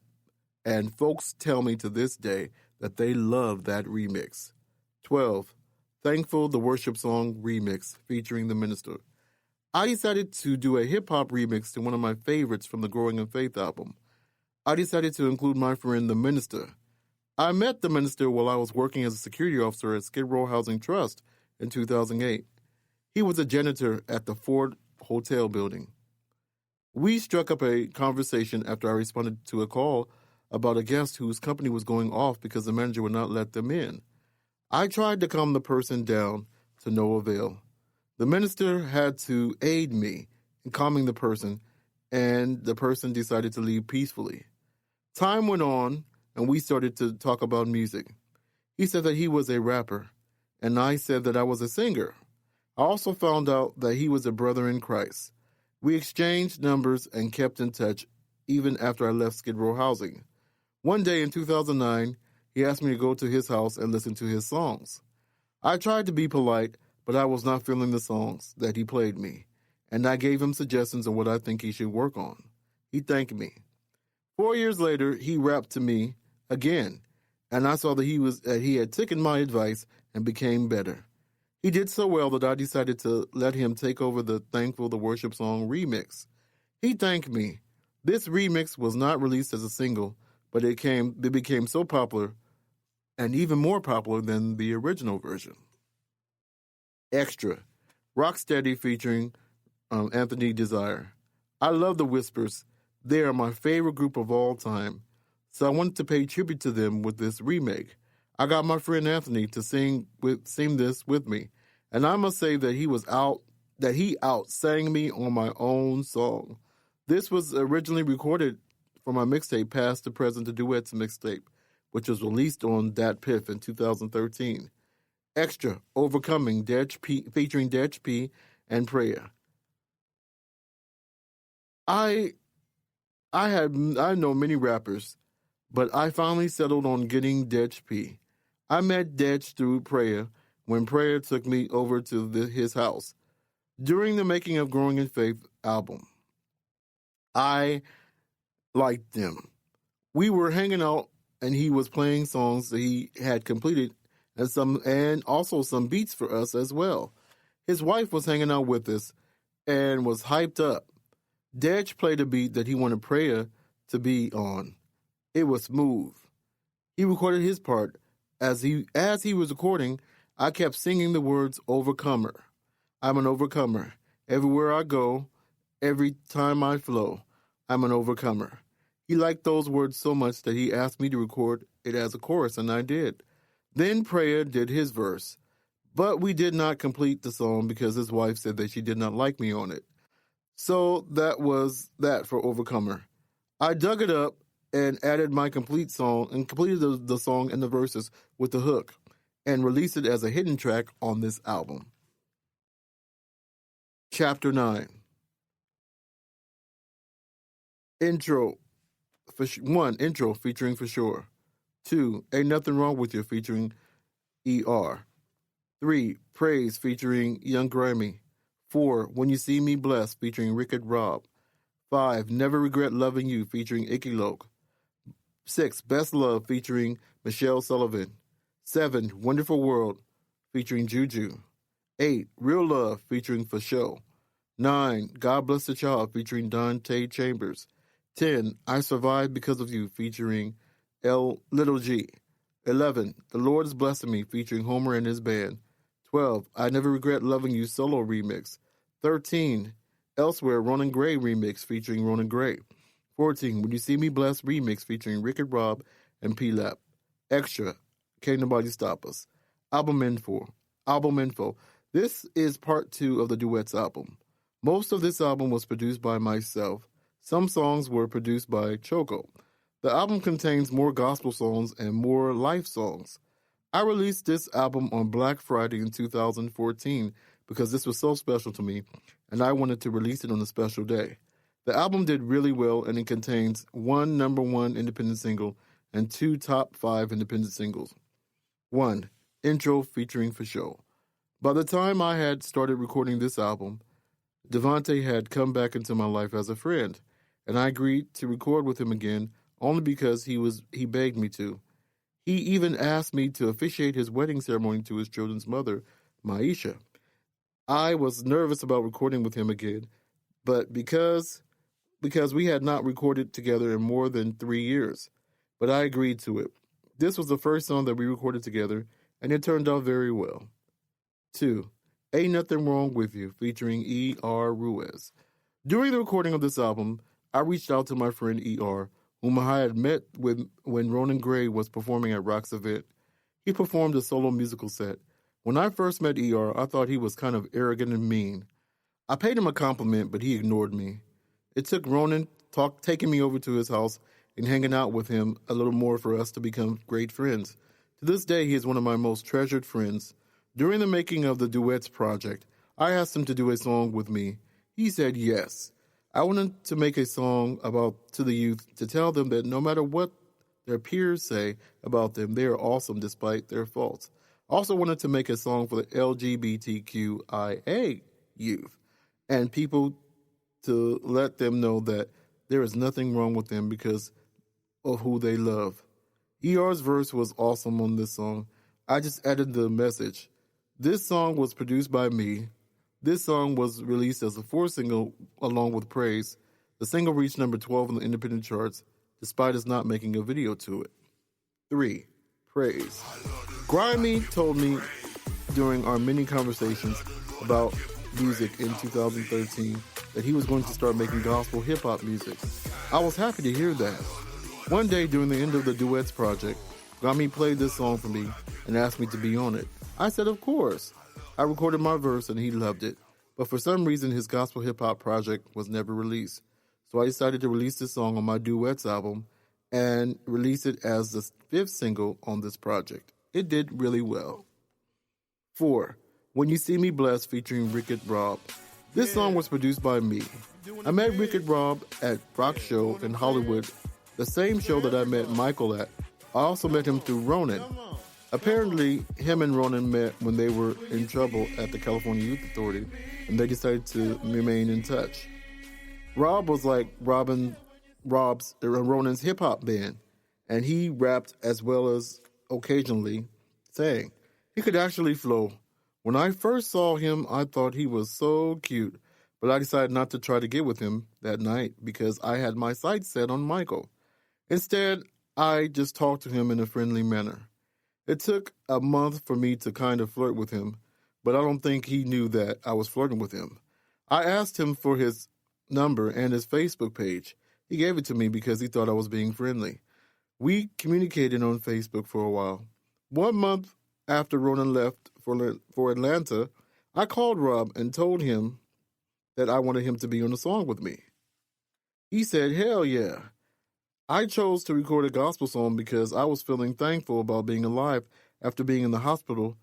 and folks tell me to this day that they love that remix. 12. Thankful, the worship song remix featuring The Minister. I decided to do a hip-hop remix to one of my favorites from the Growing in Faith album. I decided to include my friend The Minister. I met The Minister while I was working as a security officer at Skid Row Housing Trust in 2008. He was a janitor at the Ford Hotel building. We struck up a conversation after I responded to a call about a guest whose company was going off because the manager would not let them in. I tried to calm the person down to no avail. The minister had to aid me in calming the person, and the person decided to leave peacefully. Time went on, and we started to talk about music. He said that he was a rapper, and I said that I was a singer. I also found out that he was a brother in Christ. We exchanged numbers and kept in touch even after I left Skid Row Housing. One day in 2009, he asked me to go to his house and listen to his songs. I tried to be polite, but I was not feeling the songs that he played me, and I gave him suggestions on what I think he should work on. He thanked me. 4 years later, he rapped to me again, and I saw that he had taken my advice and became better. He did so well that I decided to let him take over the Thankful the Worship Song remix. He thanked me. This remix was not released as a single, but it became so popular and even more popular than the original version. Extra. Rocksteady featuring Anthony Desire. I love the whispers They are my favorite group of all time, so I wanted to pay tribute to them with this remake. I got my friend Anthony to sing this with me, and I must say that he out sang me on my own song. This was originally recorded for my mixtape Past the Present the Duets mixtape, which was released on Dat Piff in 2013. Extra Overcoming featuring Dej P and Prayer. I I know many rappers, but I finally settled on getting Dej P. I met Dej through Prayer when Prayer took me over to his house during the making of Growing in Faith album. I liked them. We were hanging out and he was playing songs that he had completed and also some beats for us as well. His wife was hanging out with us and was hyped up. Dej played a beat that he wanted Prayer to be on. It was smooth. He recorded his part. As he was recording, I kept singing the words "Overcomer." I'm an overcomer. Everywhere I go, every time I flow, I'm an overcomer. He liked those words so much that he asked me to record it as a chorus, and I did. Then Prayer did his verse, but we did not complete the song because his wife said that she did not like me on it. So that was that for Overcomer. I dug it up and added my complete song and completed the song and the verses with the hook and released it as a hidden track on this album. Chapter 9. Intro. 1. Intro featuring For Sure. 2. Ain't Nothing Wrong With You featuring ER. 3. Praise featuring Young Grammy. 4. When You See Me Blessed featuring Rick and Rob. 5. Never Regret Loving You featuring Icky Loke. 6. Best Love featuring Michelle Sullivan. 7. Wonderful World featuring Juju. 8. Real Love featuring For Show. 9. God Bless the Child featuring Dante Chambers. 10. I Survived Because of You featuring Little G. 11. The Lord is Blessing Me featuring Homer and his band. 12. I Never Regret Loving You solo remix. 13. Elsewhere Ronan Gray remix featuring Ronan Gray. 14. When You See Me Blessed remix featuring Rick and Rob and P-Lap. Extra. Can't Nobody Stop Us. Album info. This is part 2 of the Duets album. Most of this album was produced by myself. Some songs were produced by Choco. The album contains more gospel songs and more life songs. I released this album on Black Friday in 2014 because this was so special to me, and I wanted to release it on a special day. The album did really well, and it contains 1 number 1 independent single and 2 top 5 independent singles. 1. Intro featuring For Show. By the time I had started recording this album, Devontae had come back into my life as a friend, and I agreed to record with him again only because he begged me to. He even asked me to officiate his wedding ceremony to his children's mother, Maisha. I was nervous about recording with him again, but because we had not recorded together in more than 3 years, but I agreed to it. This was the first song that we recorded together, and it turned out very well. 2. Ain't Nothing Wrong With You, featuring E.R. Ruiz. During the recording of this album, I reached out to my friend E.R., whom I had met when Ronan Gray was performing at Rock's event. He performed a solo musical set. When I first met E.R., I thought he was kind of arrogant and mean. I paid him a compliment, but he ignored me. It took Ronan taking me over to his house and hanging out with him a little more for us to become great friends. To this day, he is one of my most treasured friends. During the making of the Duets project, I asked him to do a song with me. He said yes. I wanted to make a song to the youth to tell them that no matter what their peers say about them, they are awesome despite their faults. I also wanted to make a song for the LGBTQIA youth and people to let them know that there is nothing wrong with them because of who they love. ER's verse was awesome on this song. I just added the message. This song was produced by me. This song was released as a 4th single along with Praise. The single reached number 12 on the independent charts, despite us not making a video to it. 3. Praise. Grimy told me during our many conversations about music in 2013 that he was going to start making gospel hip-hop music. I was happy to hear that. One day during the end of the Duets project, Gami played this song for me and asked me to be on it. I said, of course. I recorded my verse and he loved it, but for some reason his gospel hip hop project was never released. So I decided to release this song on my Duets album and release it as the fifth single on this project. It did really well. 4. When You See Me Blessed featuring Rickett Robb. This song was produced by me. I met Rickett Robb at Rock Show in Hollywood, the same show that I met Michael at. I also met him through Ronan. Apparently, him and Ronan met when they were in trouble at the California Youth Authority, and they decided to remain in touch. Rob was like Ronan's hip-hop band, and he rapped as well as occasionally sang. He could actually flow. When I first saw him, I thought he was so cute, but I decided not to try to get with him that night because I had my sights set on Michael. Instead, I just talked to him in a friendly manner. It took a month for me to kind of flirt with him, but I don't think he knew that I was flirting with him. I asked him for his number and his Facebook page. He gave it to me because he thought I was being friendly. We communicated on Facebook for a while. 1 month after Ronan left for Atlanta, I called Rob and told him that I wanted him to be on the song with me. He said, hell yeah. I chose to record a gospel song because I was feeling thankful about being alive after being in the hospital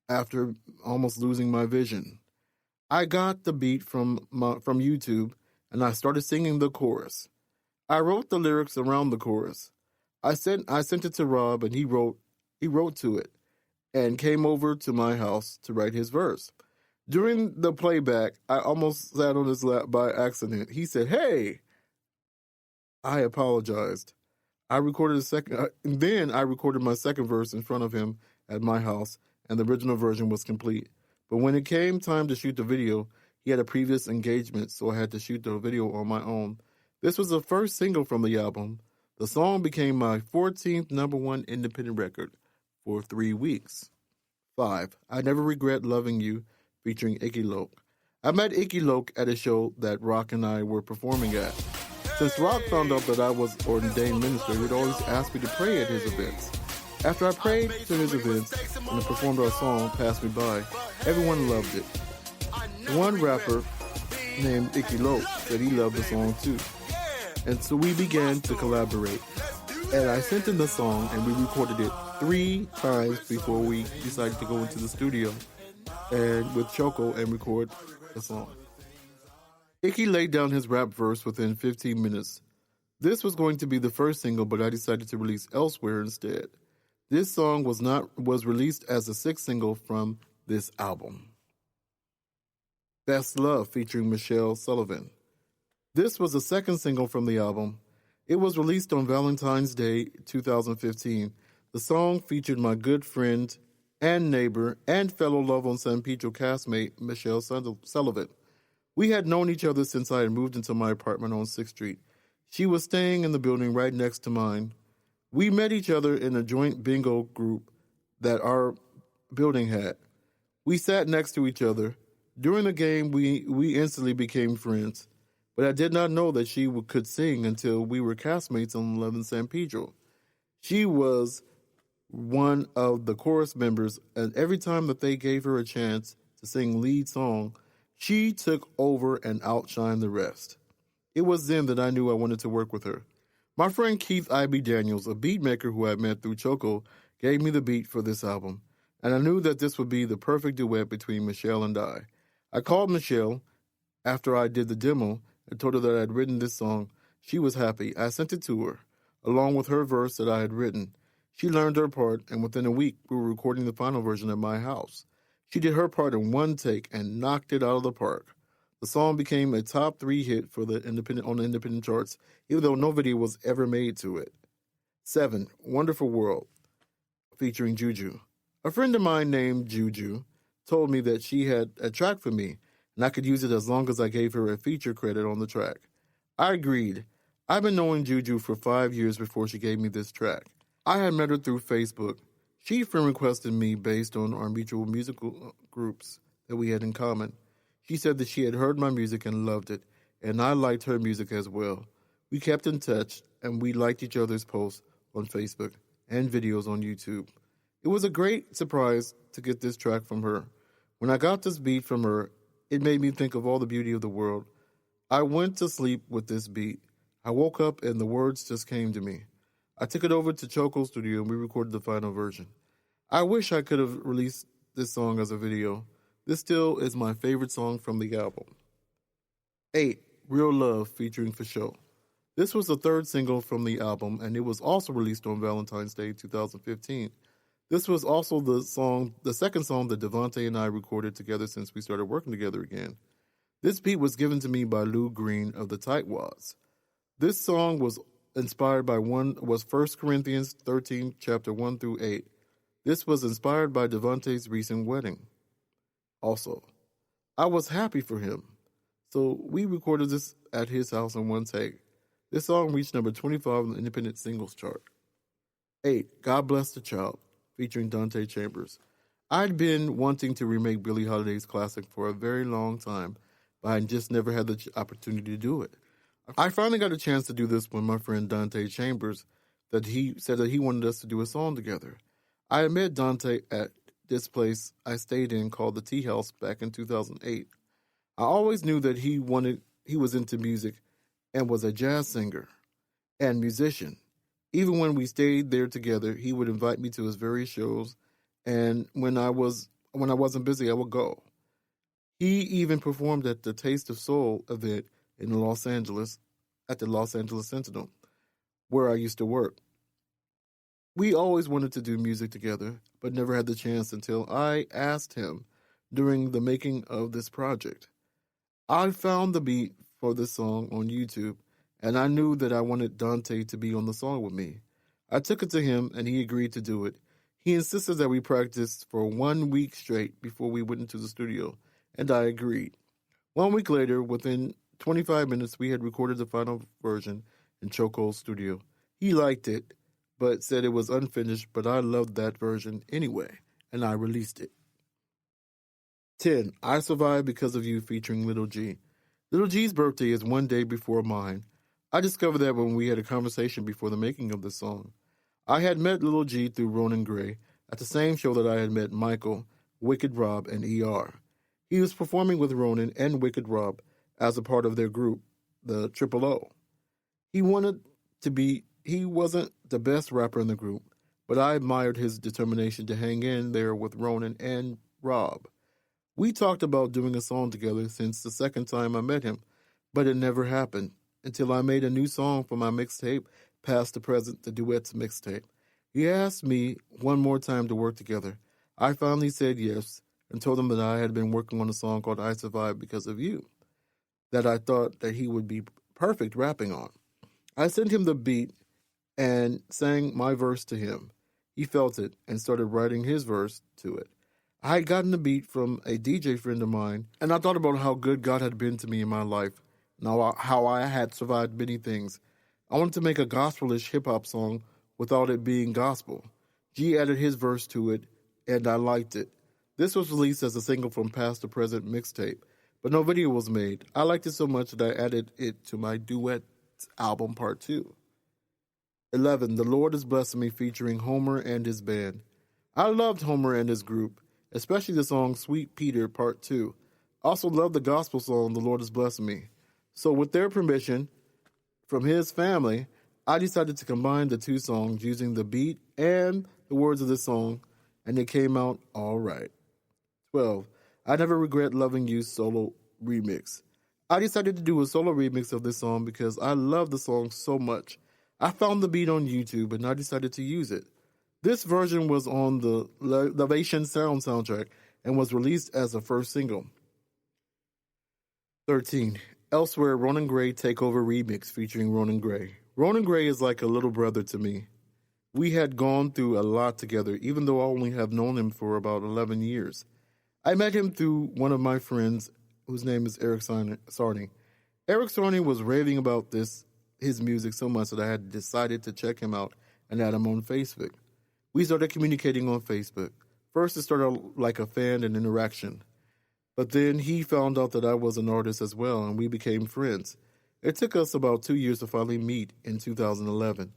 after almost losing my vision. I got the beat from YouTube and I started singing the chorus. I wrote the lyrics around the chorus. I sent it to Rob and he wrote to it and came over to my house to write his verse. During the playback, I almost sat on his lap by accident. He said, hey, I apologized. I recorded then I recorded my second verse in front of him at my house, and the original version was complete. But when it came time to shoot the video, he had a previous engagement, so I had to shoot the video on my own. This was the first single from the album. The song became my 14th number one independent record for 3 weeks. 5. I Never Regret Loving You, featuring Icky Loke. I met Icky Loke at a show that Rock and I were performing at. Since Rock found out that I was ordained minister, he would always ask me to pray at his events. After I prayed to his events and performed our song, Pass Me By, everyone loved it. One rapper named Icky Loke said he loved the song too. And so we began to collaborate. And I sent him the song and we recorded it 3 times before we decided to go into the studio and with Choco and record the song. Icky laid down his rap verse within 15 minutes. This was going to be the first single, but I decided to release Elsewhere instead. This song was released as the 6th single from this album. Best Love featuring Michelle Sullivan. This was the 2nd single from the album. It was released on Valentine's Day 2015. The song featured my good friend and neighbor and fellow Love on San Pedro castmate Michelle Sullivan. We had known each other since I had moved into my apartment on 6th Street. She was staying in the building right next to mine. We met each other in a joint bingo group that our building had. We sat next to each other. During the game, we instantly became friends, but I did not know that she could sing until we were castmates on 11 San Pedro. She was one of the chorus members, and every time that they gave her a chance to sing lead song, she took over and outshined the rest. It was then that I knew I wanted to work with her. My friend Keith I.B. Daniels, a beat maker who I met through Choco, gave me the beat for this album, and I knew that this would be the perfect duet between Michelle and I. I called Michelle after I did the demo and told her that I had written this song. She was happy. I sent it to her, along with her verse that I had written. She learned her part, and within a week, we were recording the final version at my house. She did her part in one take and knocked it out of the park. The song became a top 3 hit on the independent charts, even though no video was ever made to it. 7. Wonderful World, featuring Juju. A friend of mine named Juju told me that she had a track for me, and I could use it as long as I gave her a feature credit on the track. I agreed. I've been knowing Juju for 5 years before she gave me this track. I had met her through Facebook. She friend requested me based on our mutual musical groups that we had in common. She said that she had heard my music and loved it, and I liked her music as well. We kept in touch, and we liked each other's posts on Facebook and videos on YouTube. It was a great surprise to get this track from her. When I got this beat from her, it made me think of all the beauty of the world. I went to sleep with this beat. I woke up and the words just came to me. I took it over to Choco Studio and we recorded the final version. I wish I could have released this song as a video. This still is my favorite song from the album. 8. Real Love featuring For Show. This was the third single from the album and it was also released on Valentine's Day 2015. This was also the second song that Devontae and I recorded together since we started working together again. This beat was given to me by Lou Green of the Tightwads. This song was inspired by 1 Corinthians 13, chapter 1 through 8. This was inspired by Devontae's recent wedding. Also, I was happy for him, so we recorded this at his house in one take. This song reached number 25 on the independent singles chart. 8. God Bless the Child, featuring Dante Chambers. I'd been wanting to remake Billie Holiday's classic for a very long time, but I just never had the opportunity to do it. I finally got a chance to do this with my friend Dante Chambers, that he said that he wanted us to do a song together. I met Dante at this place I stayed in called the Tea House back in 2008. I always knew that he was into music and was a jazz singer and musician. Even when we stayed there together, he would invite me to his various shows, and when I wasn't busy, I would go. He even performed at the Taste of Soul event in Los Angeles, at the Los Angeles Sentinel, where I used to work. We always wanted to do music together, but never had the chance until I asked him during the making of this project. I found the beat for this song on YouTube, and I knew that I wanted Dante to be on the song with me. I took it to him, and he agreed to do it. He insisted that we practice for 1 week straight before we went into the studio, and I agreed. 1 week later, within 25 minutes, we had recorded the final version in Choco's studio. He liked it, but said it was unfinished, but I loved that version anyway, and I released it. 10. I Survived Because of You featuring Little G. Little G's birthday is 1 day before mine. I discovered that when we had a conversation before the making of this song. I had met Little G through Ronan Gray at the same show that I had met Michael, Wicked Rob, and ER. He was performing with Ronan and Wicked Rob as a part of their group, the Triple O. He wasn't the best rapper in the group, but I admired his determination to hang in there with Ronan and Rob. We talked about doing a song together since the second time I met him, but it never happened until I made a new song for my mixtape, Past the Present, the Duets mixtape. He asked me one more time to work together. I finally said yes and told him that I had been working on a song called I Survived Because of You, that I thought that he would be perfect rapping on. I sent him the beat and sang my verse to him. He felt it and started writing his verse to it. I had gotten the beat from a DJ friend of mine, and I thought about how good God had been to me in my life, and how I had survived many things. I wanted to make a gospel-ish hip-hop song without it being gospel. G added his verse to it, and I liked it. This was released as a single from Past the Present mixtape, but no video was made. I liked it so much that I added it to my duet album part 2. 11. The Lord Is Blessing Me featuring Homer and his band. I loved Homer and his group, especially the song Sweet Peter Part 2. I also loved the gospel song The Lord Is Blessing Me. So with their permission from his family, I decided to combine the two songs using the beat and the words of the song, and it came out all right. 12. I Never Regret Loving You solo remix. I decided to do a solo remix of this song because I love the song so much. I found the beat on YouTube and I decided to use it. This version was on the Levation Sound soundtrack and was released as a first single. 13. Elsewhere, Ronan Gray Takeover Remix featuring Ronan Gray. Ronan Gray is like a little brother to me. We had gone through a lot together, even though I only have known him for about 11 years. I met him through one of my friends, whose name is Eric Sarney. Eric Sarney was raving about his music so much that I had decided to check him out and add him on Facebook. We started communicating on Facebook. First, it started like a fan and interaction. But then he found out that I was an artist as well, and we became friends. It took us about 2 years to finally meet in 2011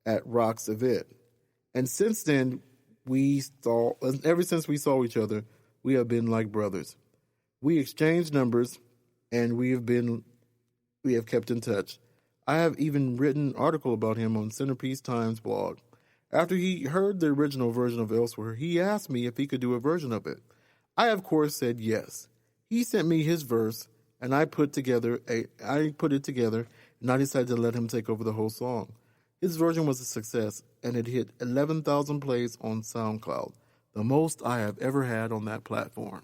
at Rock's event. And since then, ever since we saw each other, we have been like brothers. We exchanged numbers and we have kept in touch. I have even written an article about him on Centerpiece Times blog. After he heard the original version of Elsewhere, he asked me if he could do a version of it. I, of course, said yes. He sent me his verse, and I put it together, and I decided to let him take over the whole song. His version was a success, and it hit 11,000 plays on SoundCloud, the most I have ever had on that platform.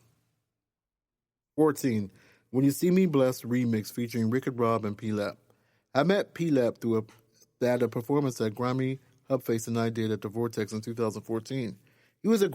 14. When You See Me Blessed remix featuring Wicked Rob and P-Lap. I met P-Lap through a performance that Grammy Hubface and I did at the Vortex in 2014. He was a